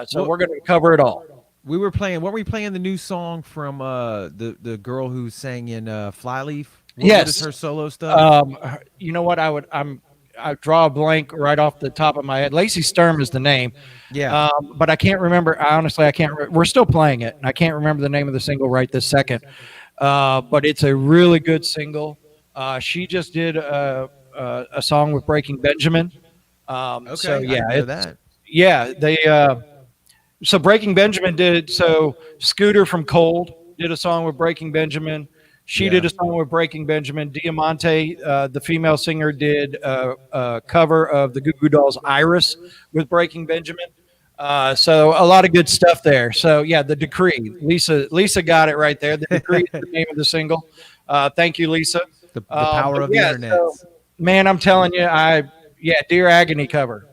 So we're going to cover it all. We were playing. What were we playing? The new song from the girl who sang in Flyleaf. What is her solo stuff? You know what? I draw a blank right off the top of my head. Lacey Sturm is the name. Yeah. But I can't remember. Honestly, I can't. We're still playing it, and I can't remember the name of the single right this second. But it's a really good single. She just did a song with Breaking Benjamin. Okay. So yeah, I know that. Yeah, they. So Breaking Benjamin did. So Scooter from Cold did a song with Breaking Benjamin. She did a song with Breaking Benjamin. Diamante, the female singer, did a cover of the Goo Goo Dolls' "Iris" with Breaking Benjamin. So a lot of good stuff there. So yeah, The Decree. Lisa got it right there. The Decree is the name of the single. Thank you, Lisa. The power of the internet. So, man, I'm telling you, Dear Agony cover.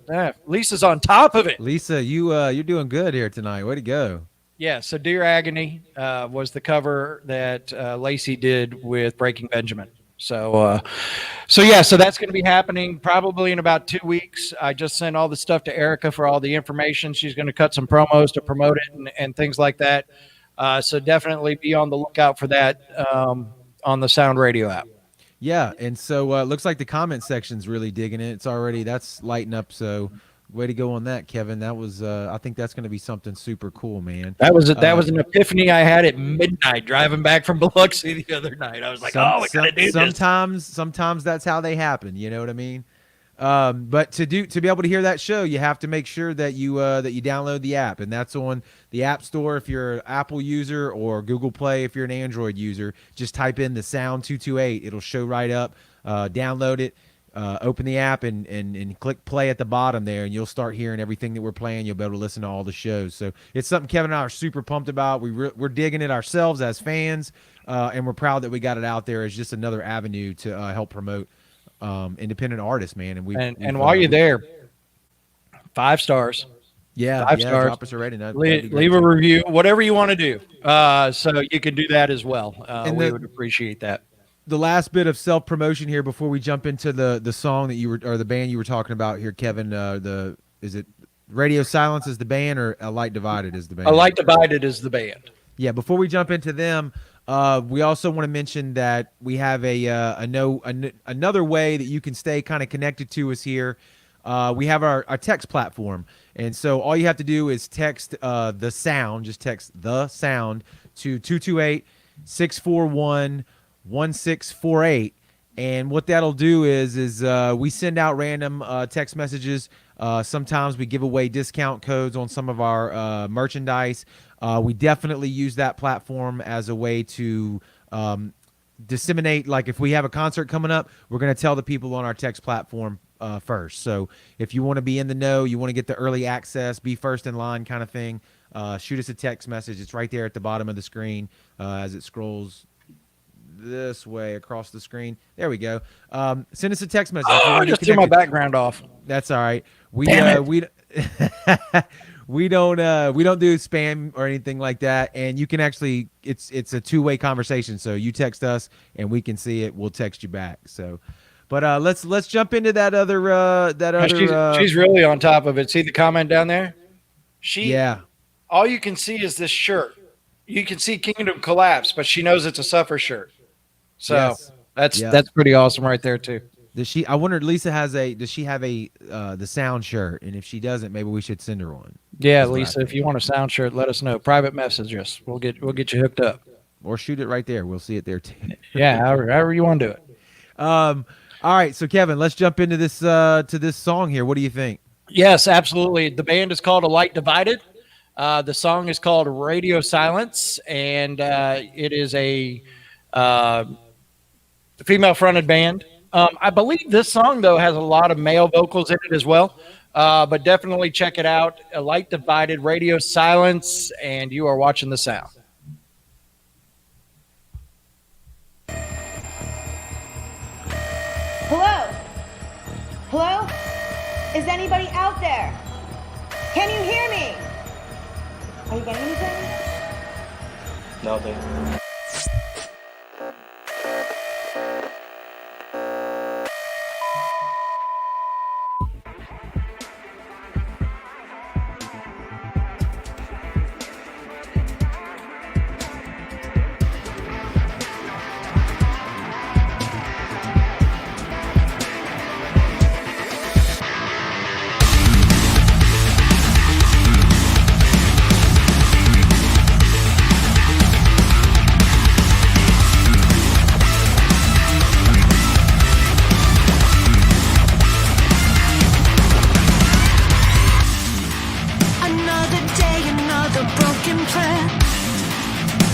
Lisa's on top of it. Lisa, you're doing good here tonight. Way to go. Yeah, so Dear Agony was the cover that Lacey did with Breaking Benjamin. So that's going to be happening probably in about 2 weeks. I just sent all the stuff to Erica for all the information. She's going to cut some promos to promote it and things like that. So definitely be on the lookout for that on the Sound Radio app. Yeah, and so it looks like the comment section's really digging it. That's lighting up. So way to go on that, Kevin. That was I think that's going to be something super cool, man. That was an epiphany I had at midnight driving back from Biloxi the other night. I was like, we gotta do this. Sometimes that's how they happen. You know what I mean? But to be able to hear that show, you have to make sure that you download the app, and that's on the App Store if you're an Apple user, or Google Play if you're an Android user. Just type in the Sound 228; it'll show right up. Download it, open the app, and click play at the bottom there, and you'll start hearing everything that we're playing. You'll be able to listen to all the shows. So it's something Kevin and I are super pumped about. We're digging it ourselves as fans, and we're proud that we got it out there as just another avenue to help promote independent artists, man. And while you're there, 5 stars. Yeah, 5 stars. Drop us a rating. Leave a review, whatever you want to do. So you can do that as well. We would appreciate that. The last bit of self-promotion here before we jump into the song that or the band you were talking about here, Kevin. Is it Radio Silence is the band, or A Light Divided is the band? A Light Divided is the band. Yeah. Before we jump into them, we also want to mention that we have another way that you can stay kind of connected to us here. We have our text platform. And so all you have to do is text the sound, just text the sound to 228-641-1648. And what that'll do is we send out random text messages. Sometimes we give away discount codes on some of our merchandise. We definitely use that platform as a way to disseminate. Like if we have a concert coming up, we're going to tell the people on our text platform first. So if you want to be in the know, you want to get the early access, be first in line kind of thing, shoot us a text message. It's right there at the bottom of the screen as it scrolls this way across the screen. There we go. Send us a text message. I just threw my background off. That's all right. We don't do spam or anything like that, and you can actually it's a two-way conversation. So you text us and we can see it. We'll text you back. So, but let's jump into that other she's really on top of it. See the comment down there? Yeah. All you can see is this shirt. You can see Kingdom Collapse, but she knows it's a Suffer shirt. So yes. That's pretty awesome right there too. I wonder, Lisa does she have the sound shirt? And if she doesn't, maybe we should send her one. Yeah, Lisa, if you want a sound shirt, let us know. Private message us. We'll get you hooked up. Or shoot it right there. We'll see it there too. Yeah, however you want to do it. All right, so Kevin, let's jump into this song here. What do you think? Yes, absolutely. The band is called A Light Divided. The song is called Radio Silence, and it is a female fronted band. I believe this song, though, has a lot of male vocals in it as well. But definitely check it out. A Light Divided, Radio Silence, and you are watching the sound. Hello? Hello? Is anybody out there? Can you hear me? Are you getting anything? Nothing. Another day, another broken plan.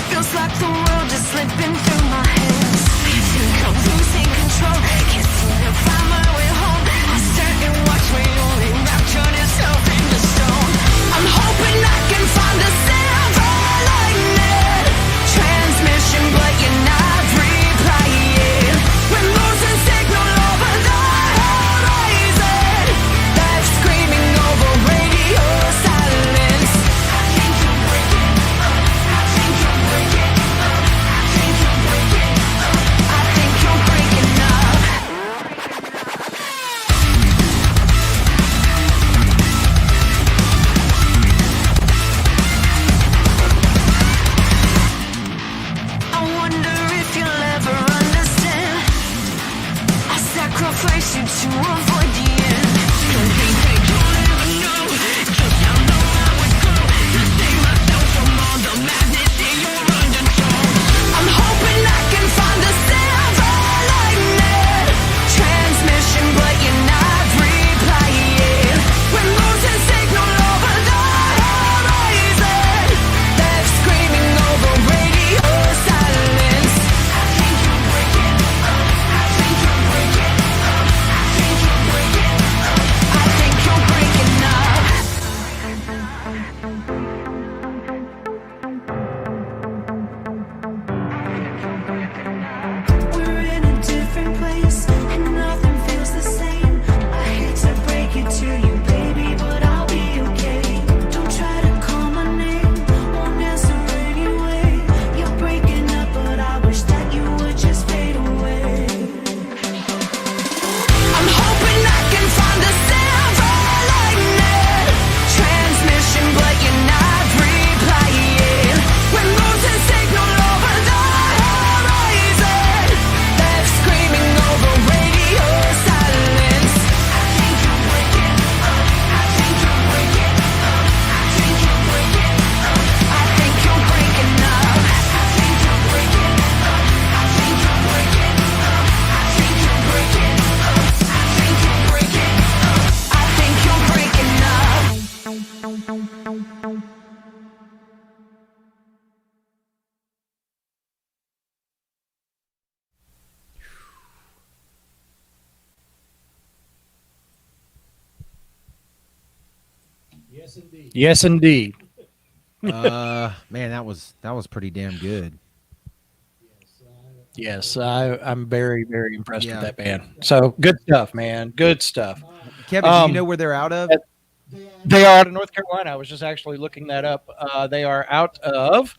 Feels like the world is slipping through my hands. I think I'm losing control. Can't seem to find my way home. I stand and watch my only map turn itself into stone. I'm hoping I can find the silver lining. Transmission, but you're not replying. We're losing signal over the horizon. Life screaming over radio silence. I think you're breaking up. I think you're breaking up. I think you're breaking up. I think you're breaking up. I wonder if you'll ever understand. I sacrifice you to avoid the end. Don't think that you'll ever know just how low I would go to save myself from all the madness in your undertow. I'm hoping I can find the silver lining. Transmission, but you're not replying. We're losing signal over the horizon. Left screaming over radio silence. I think you're breaking up. I think you're breaking up. I think you're breaking up. I think you're breaking up. We're in a different place, and nothing feels the same. I hate to break it to you, baby, but I'll be okay. Don't try to call my name, won't answer anyway. You're breaking up, but I wish that you would just fade away. I'm hoping I can find the silver lining. Transmission, but you're not replying. We're losing signal over the horizon. Left screaming over radio silence. I think you're breaking up. I think you're breaking up. I think you're breaking up. I think you're breaking up. I think you're breaking up. I think you're breaking up. I think you're breaking up. I think you're breaking up. I think you're breaking up. Yes, indeed. Man, that was pretty damn good. Yes, I'm very, very impressed Yeah. with that band. So good stuff, man. Good stuff. Kevin, do you know where they're out of? They are out of North Carolina. I was just actually looking that up. They are out of,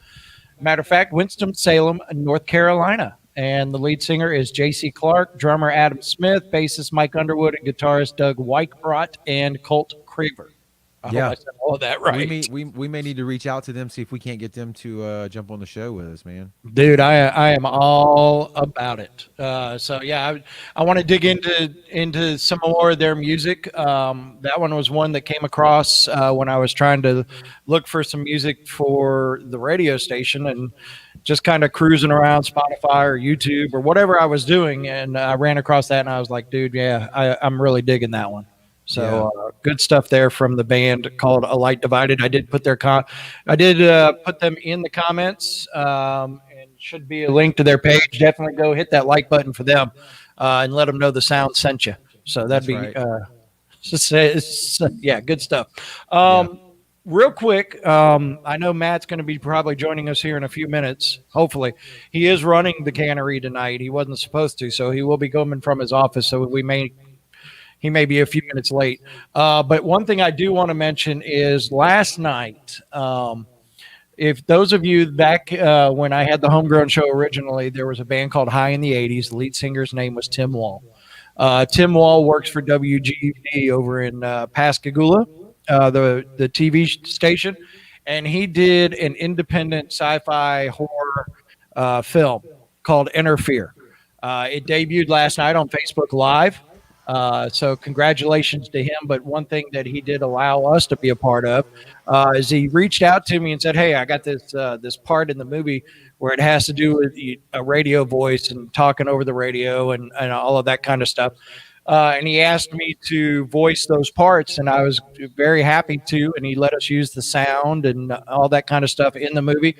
matter of fact, Winston-Salem, North Carolina. And the lead singer is J.C. Clark, drummer Adam Smith, bassist Mike Underwood, and guitarist Doug Weichbrot and Colt Craver. I hope I said all of that right. We may need to reach out to them, see if we can't get them to jump on the show with us, man. Dude, I am all about it. So yeah, I want to dig into some more of their music. That one was one that came across when I was trying to look for some music for the radio station and just kind of cruising around Spotify or YouTube or whatever I was doing, and I ran across that and I was like, dude, yeah, I'm really digging that one. So good stuff there from the band called A Light Divided. I did put their put them in the comments, and should be a link to their page. Definitely go hit that like button for them, and let them know the sound sent you. So that'd be yeah, good stuff. Real quick, I know Matt's going to be probably joining us here in a few minutes. Hopefully, he is running the cannery tonight. He wasn't supposed to, so he will be coming from his office. So he may be a few minutes late. But one thing I do want to mention is last night, if those of you back when I had the Homegrown show originally, there was a band called High in the 80s. The lead singer's name was Tim Wall. Tim Wall works for WGUD over in Pascagoula, the TV station, and he did an independent sci-fi horror film called Interfere. It debuted last night on Facebook Live. So congratulations to him. But one thing that he did allow us to be a part of is he reached out to me and said, "Hey, I got this part in the movie where it has to do with a radio voice and talking over the radio and all of that kind of stuff." And he asked me to voice those parts, and I was very happy to. And he let us use the sound and all that kind of stuff in the movie.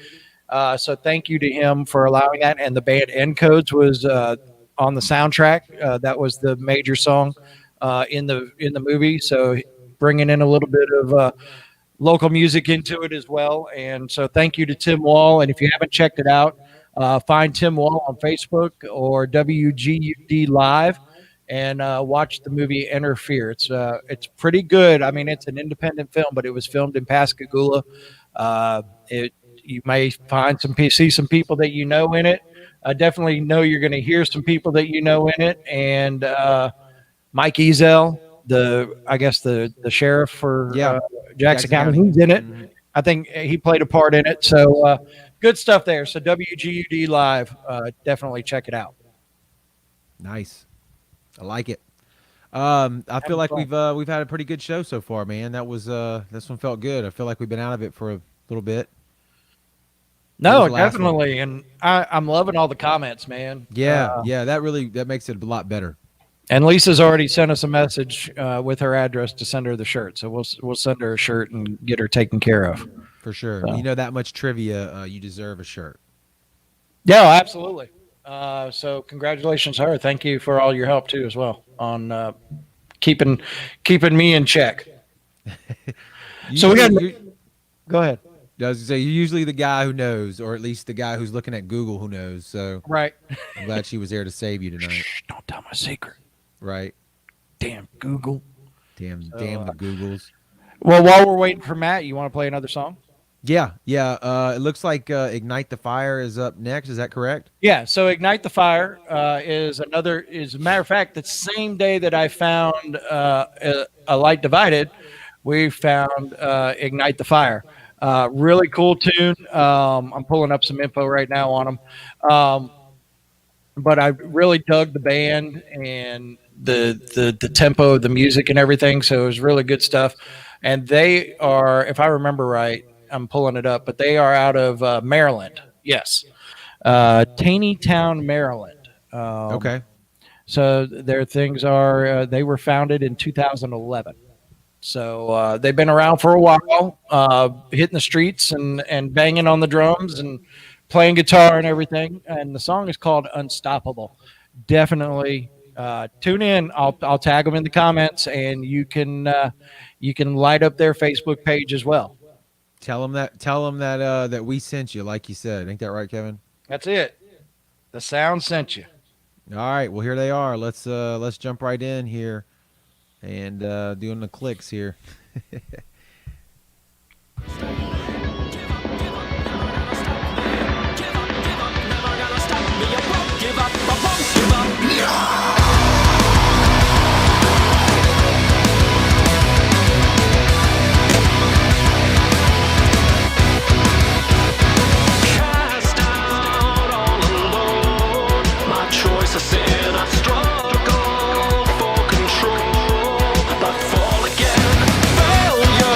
So thank you to him for allowing that. And the band Encodes was on the soundtrack. That was the major song in the movie. So bringing in a little bit of local music into it as well. And so thank you to Tim Wall. And if you haven't checked it out, find Tim Wall on Facebook or WGUD Live and watch the movie Interfere. It's pretty good. I mean, it's an independent film, but it was filmed in Pascagoula. You may see some people that you know in it. I definitely know you're going to hear some people that you know in it. And Mike Ezel, the sheriff for Jackson County, he's in it. Mm-hmm. I think he played a part in it. So good stuff there. So WGUD Live, definitely check it out. Nice. I like it. I feel like we've had a pretty good show so far, man. This one felt good. I feel like we've been out of it for a little bit. No, definitely, and I'm loving all the comments, man. Yeah, that makes it a lot better. And Lisa's already sent us a message with her address to send her the shirt, so we'll send her a shirt and get her taken care of. For sure. So. That much trivia, you deserve a shirt. Yeah, absolutely. So congratulations to her. Thank you for all your help too, as well, on keeping me in check. So we got. Go ahead. I was gonna say, you're usually the guy who knows, or at least the guy who's looking at Google who knows. So right. I'm glad she was there to save you tonight. Shh, don't tell my secret. Right. Damn Google. Damn the Googles. Well, while we're waiting for Matt, you want to play another song? Yeah. It looks like Ignite the Fire is up next. Is that correct? Yeah. So Ignite the Fire is a matter of fact, the same day that I found a Light Divided, we found Ignite the Fire. Really cool tune. I'm pulling up some info right now on them. But I really dug the band and the tempo of the music and everything. So it was really good stuff. And they are, if I remember right, I'm pulling it up, but they are out of Maryland. Yes. Taneytown, Maryland. Okay. So their things are, they were founded in 2011. So they've been around for a while, hitting the streets and banging on the drums and playing guitar and everything. And the song is called Unstoppable. Definitely tune in. I'll tag them in the comments, and you can light up their Facebook page as well. Tell them that we sent you, like you said. Ain't that right, Kevin? That's it. The sound sent you. All right. Well, here they are. Let's jump right in here. And doing the clicks here. Cast out all alone, my choice is sin. I struggle for control, but fall again. Failure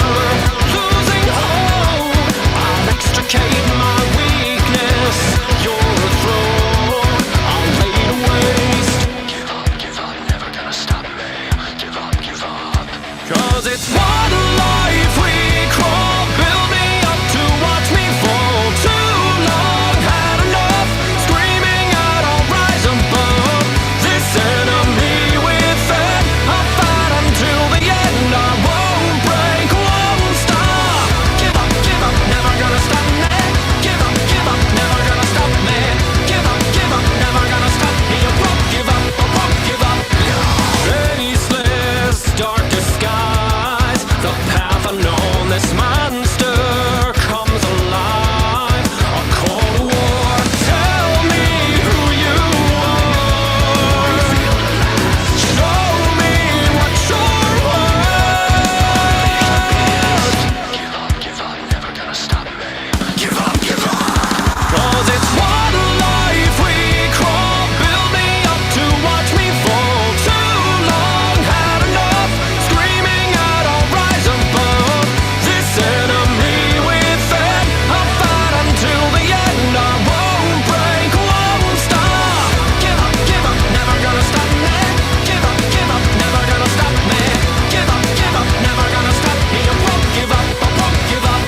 'Cause it's one life we crawl, build me up to watch me fall. Too long, had enough, screaming out I'll rise above this enemy within. I'll fight until the end, I won't break, won't stop. Give up, never gonna stop me. Give up, never gonna stop me. Give up, never gonna stop me. I won't give up, I won't give up. Faceless, dark disguise, the path unknown, this monster comes alive. A cold war, tell me who you are. Show me what you're worth. Give up, never gonna stop me. Give up. 'Cause it's one life we crawl, build me up to watch me fall. Too long, had enough, screaming out I'll rise above this enemy within. I'll fight until the end, I won't break, won't stop. Give up, never gonna stop me. Give up, never gonna stop me. Give up, never gonna stop me. I won't give up, I won't give up.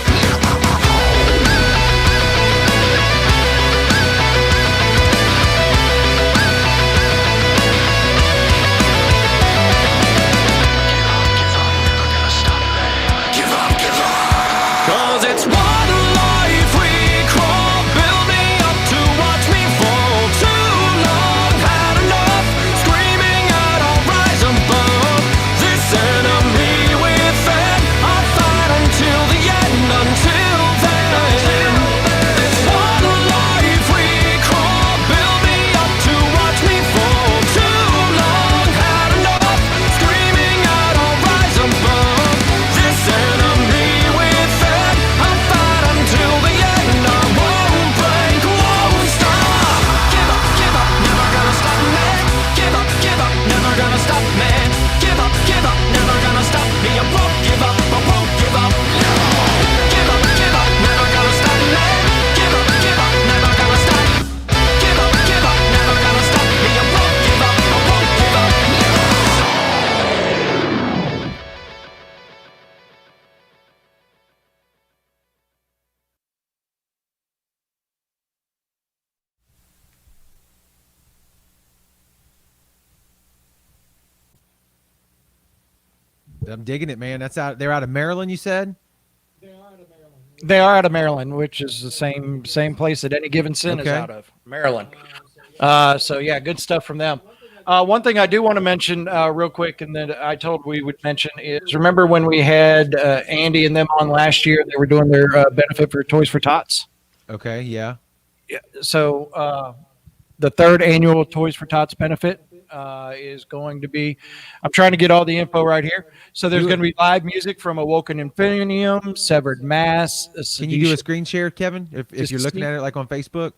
Cause it's one life we crawl, build me up to watch me fall. Too long, had enough, screaming out I'll rise above this enemy within. I'll fight until the end, until then. It's one life we crawl, build me up to watch me fall. Too long, had enough, screaming out I'll rise above this enemy within. I'll fight until the end, I won't break, won't stop. Give up, never gonna stop me. Give up, never gonna stop me. Give up, never gonna stop me. I won't give up, I won't give up. Give up, never gonna stop me. Give up, never gonna stop. Give up, never gonna stop me. I won't give up, I won't give up. I'm digging it, man. They're out of Maryland, you said? They are out of Maryland, which is the same place that Any Given Sin is Okay. out of, Maryland. So yeah, good stuff from them. One thing I do want to mention real quick, and that I told we would mention is, remember when we had Andy and them on last year? They were doing their benefit for Toys for Tots. Okay, yeah. Yeah. So the third annual Toys for Tots benefit is going to be, I'm trying to get all the info right here. So there's going to be live music from Awoken Infinium, Severed Mass. Can you do a screen share, Kevin, if Just you're looking see- at it like on Facebook?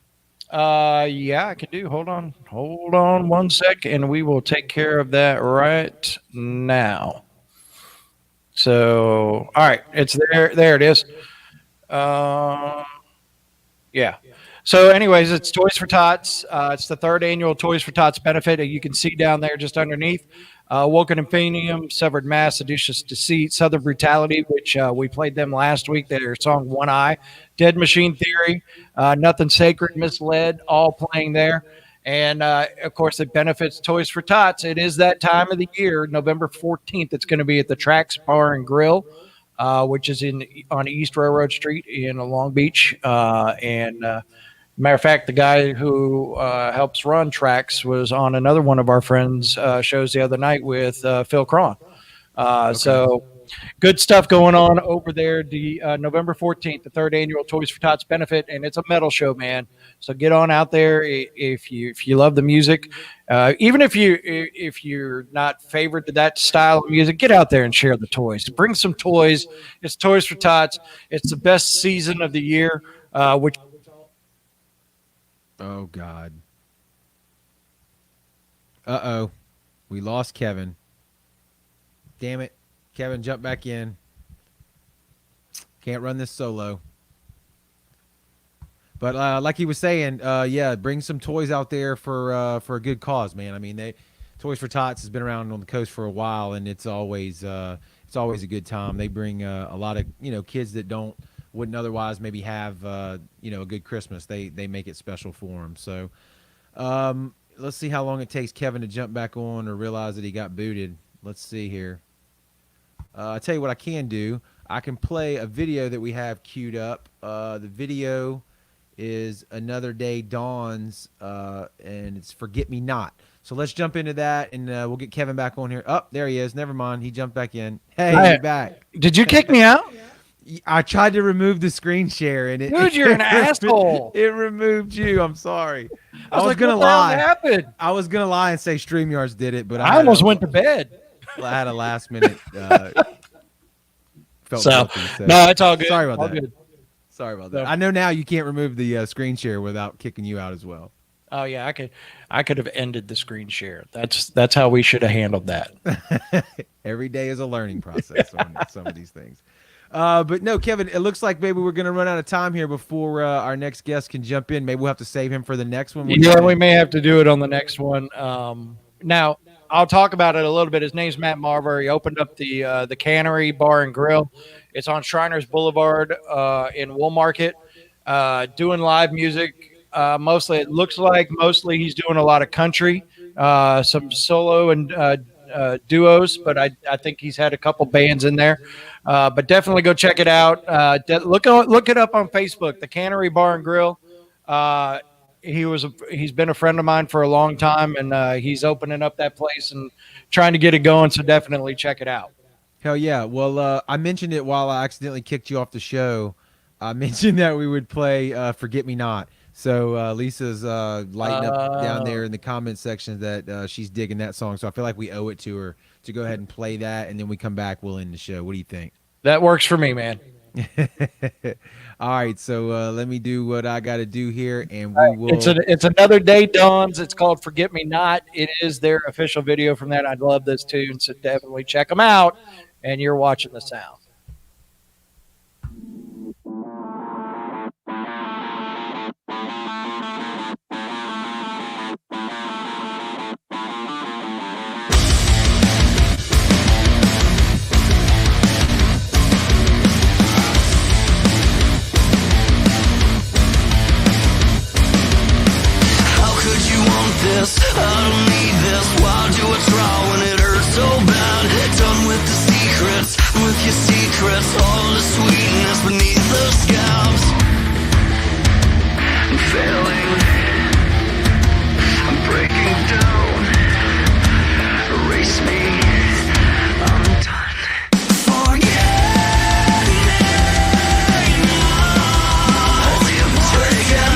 Yeah, I can do. Hold on 1 sec, and we will take care of that right now. So, all right, it's there. There it is. Yeah. So, anyways, it's Toys for Tots. It's the third annual Toys for Tots benefit. You can see down there just underneath. Woken Infinium, Severed Mass, Seditious Deceit, Southern Brutality, which we played them last week. Their song One Eye, Dead Machine Theory, Nothing Sacred, Misled, all playing there. And of course, it benefits Toys for Tots. It is that time of the year, November 14th. It's going to be at the Tracks Bar and Grill, which is on East Railroad Street in Long Beach. Matter of fact, the guy who helps run Tracks was on another one of our friends' shows the other night with Phil Cron. So good stuff going on over there. The November 14th, the third annual Toys for Tots benefit, and it's a metal show, man. So get on out there if you love the music. Even if you're not favored to that style of music, get out there and share the toys. Bring some toys. It's Toys for Tots. It's the best season of the year, which. Oh, God. Uh-oh. We lost Kevin. Damn it. Kevin, jump back in. Can't run this solo. But like he was saying, yeah, bring some toys out there for a good cause, man. I mean, Toys for Tots has been around on the coast for a while, and it's always it's always a good time. They bring a lot of kids that wouldn't otherwise maybe have a good Christmas. They make it special for them. So let's see how long it takes Kevin to jump back on or realize that he got booted. Let's see here. I'll tell you what I can do. I can play a video that we have queued up. The video is Another Day Dawns, and it's Forget Me Not. So let's jump into that, and we'll get Kevin back on here. Oh, there he is. Never mind. He jumped back in. Hey, you're back. Did you kick me out? I tried to remove the screen share, and Dude, you're an asshole. It removed you. I'm sorry. I was like, gonna what the hell lie. happened? I was gonna lie and say StreamYards did it, but I almost went to bed. I had a last minute. Felt guilty, so. No, it's all good. Sorry about all that. Good. Sorry about that. I know now you can't remove the screen share without kicking you out as well. Oh yeah, I could have ended the screen share. That's how we should have handled that. Every day is a learning process on some of these things. But no, Kevin, it looks like maybe we're going to run out of time here before our next guest can jump in. Maybe we'll have to save him for the next one. Yeah, we may have to do it on the next one. Now, I'll talk about it a little bit. His name's Matt Mavar. He opened up the Cannery Bar and Grill. It's on Shriners Boulevard in Woolmarket, doing live music. Mostly, it looks like he's doing a lot of country, some solo and duos, but I think he's had a couple bands in there. But definitely go check it out. Look it up on Facebook, the Cannery Bar and Grill. He's been a friend of mine for a long time, and he's opening up that place and trying to get it going. So definitely check it out. Hell yeah. Well, I mentioned it while I accidentally kicked you off the show. I mentioned that we would play Forget Me Not. So Lisa's lighting up down there in the comment section that she's digging that song. So I feel like we owe it to her to go ahead and play that, and then we come back, we'll end the show. What do you think? That works for me, man. All right, so let me do what I got to do here, and we will. It's Another Day Dawns. It's called Forget Me Not. It is their official video from that. I'd love this tune, so definitely check them out. And you're watching the sound. This, I don't need this. Why do I try when it hurts so bad? Done with the secrets, with your secrets. All the sweetness beneath the scabs. I'm failing, I'm breaking down. Erase me, I'm done. Forget me now. All you've taken.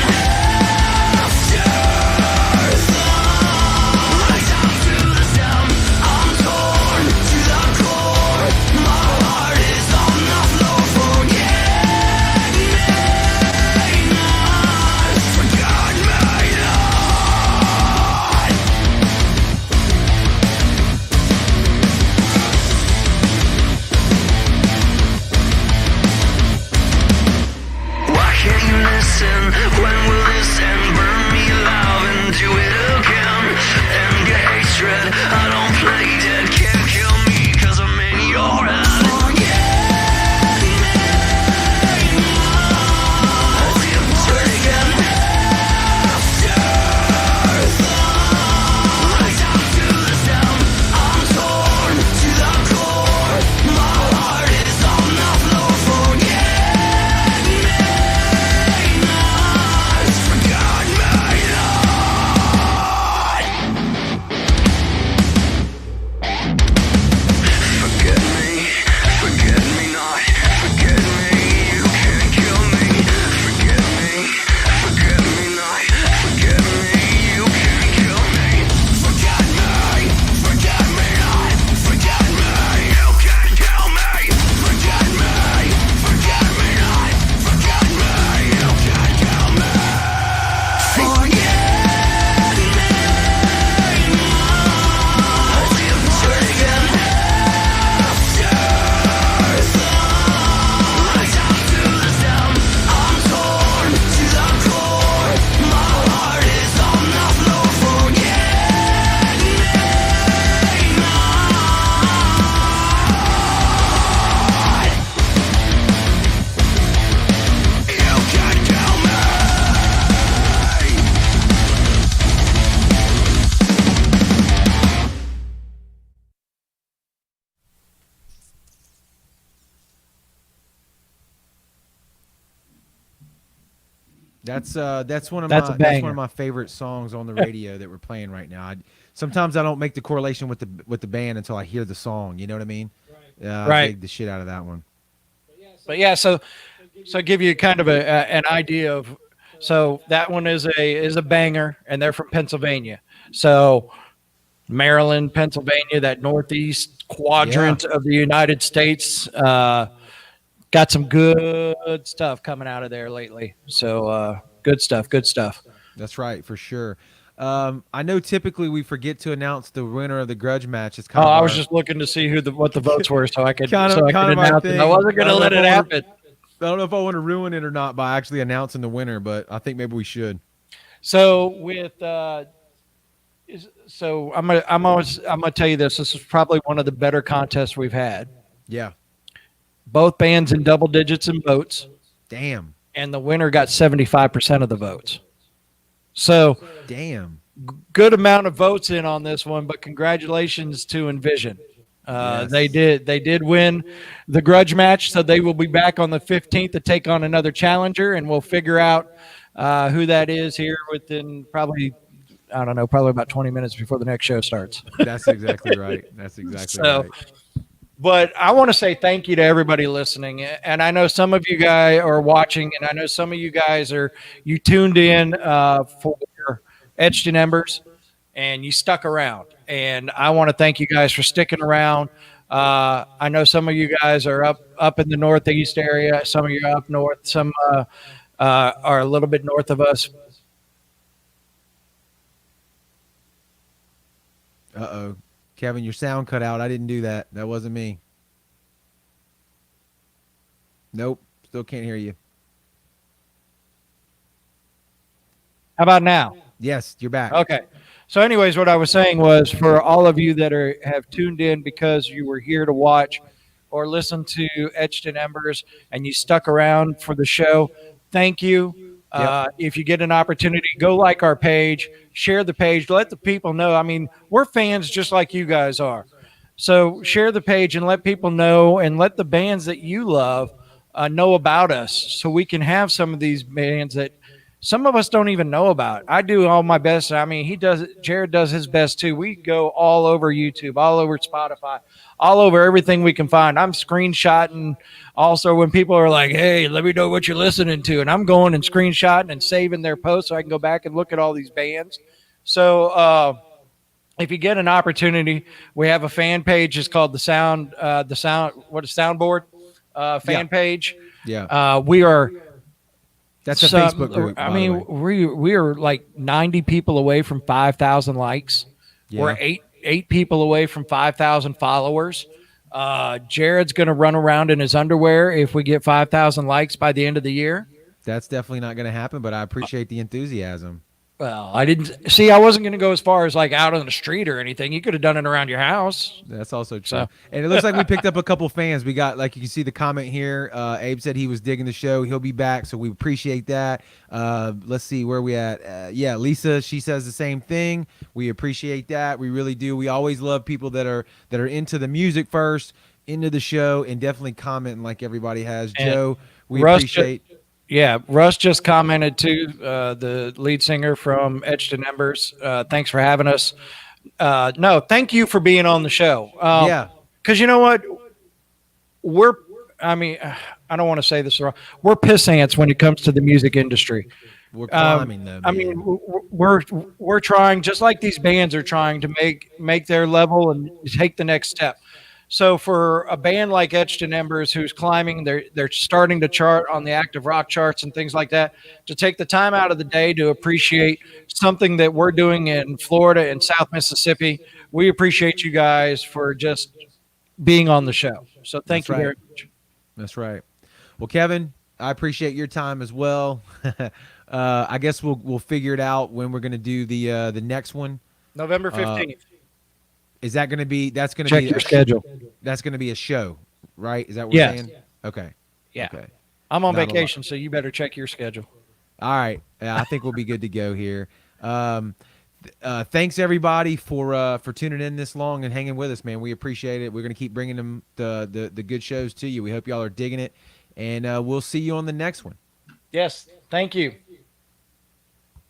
I'm torn to the core. My heart is on the That's one of That's a my that's one banger. of my favorite songs on the radio that we're playing right now. Sometimes I don't make the correlation with the band until I hear the song. You know what I mean? I Right. dig the shit out of that one. But yeah, so give you kind of an idea of, so that one is a banger, and they're from Pennsylvania. So Maryland, Pennsylvania, that northeast quadrant of the United States, got some good stuff coming out of there lately. So good stuff, good stuff. That's right, for sure. I know typically we forget to announce the winner of the grudge match. It's Oh, kind of I our, was just looking to see what the votes were, so I could kind of our announce it. thing. I wasn't going to don't know let if it I wanna- happen. I don't know if I want to ruin it or not by actually announcing the winner, but I think maybe we should. So with so I'm gonna tell you this. This is probably one of the better contests we've had. Yeah. Both bands in double digits in votes, Damn. and the winner got 75% of the votes. So Damn. good amount of votes in on this one, but congratulations to Envision. Yes. They did win the grudge match, so they will be back on the 15th to take on another challenger, and we'll figure out who that is here within probably, I don't know, probably about 20 minutes before the next show starts. That's exactly right. That's exactly So, right. But I want to say thank you to everybody listening. And I know some of you guys are watching, and I know some of you guys you tuned in for Etched and Embers, and you stuck around. And I want to thank you guys for sticking around. I know some of you guys are up in the northeast area. Some of you are up north. Some are a little bit north of us. Uh-oh. Kevin, your sound cut out. I didn't do that. That wasn't me. Nope. Still can't hear you. How about now? Yes, you're back. Okay. So anyways, what I was saying was, for all of you that have tuned in because you were here to watch or listen to Etched and Embers and you stuck around for the show, thank you. If you get an opportunity, go like our page, share the page, let the people know. I mean, we're fans just like you guys are. So share the page and let people know, and let the bands that you love know about us, so we can have some of these bands that some of us don't even know about. I do all my best. I mean, Jared does his best too. We go all over YouTube, all over Spotify, all over everything we can find. I'm screenshotting also when people are like, hey, let me know what you're listening to. And I'm going and screenshotting and saving their posts so I can go back and look at all these bands. So if you get an opportunity, we have a fan page. It's called Soundboard fan page. Yeah. We are. That's a Facebook group. I mean, we are like 90 people away from 5,000 likes. Yeah. We're eight people away from 5,000 followers. Jared's going to run around in his underwear if we get 5,000 likes by the end of the year. That's definitely not going to happen, but I appreciate the enthusiasm. Well, I wasn't going to go as far as like out on the street or anything. You could have done it around your house. That's also true. So. And it looks like we picked up a couple fans. We got, like you can see the comment here. Abe said he was digging the show. He'll be back, so we appreciate that. Let's see where we at. Yeah, Lisa, she says the same thing. We appreciate that. We really do. We always love people that are into the music first, into the show, and definitely commenting like everybody has. And Joe, we Russ appreciate. Yeah, Russ just commented too, the lead singer from Etched and Embers. Thanks for having us. No, thank you for being on the show. Yeah. Because you know what? I don't want to say this wrong. We're piss ants when it comes to the music industry. We're climbing though. I mean, we're trying, just like these bands are trying to make their level and take the next step. So for a band like Etched and Embers, who's climbing, they're starting to chart on the active rock charts and things like that, to take the time out of the day to appreciate something that we're doing in Florida and South Mississippi, we appreciate you guys for just being on the show. So thank you very much. That's right. Well, Kevin, I appreciate your time as well. I guess we'll figure it out when we're going to do the next one. November 15th. Is that going to be? That's going to Check be your schedule. That's going to be a show, right? Is that what we're saying? Okay. Yeah. Okay. I'm on vacation, so you better check your schedule. All right. I think we'll be good to go here. Thanks everybody for tuning in this long and hanging with us, man. We appreciate it. We're going to keep bringing them the good shows to you. We hope y'all are digging it, and we'll see you on the next one. Yes. Thank you.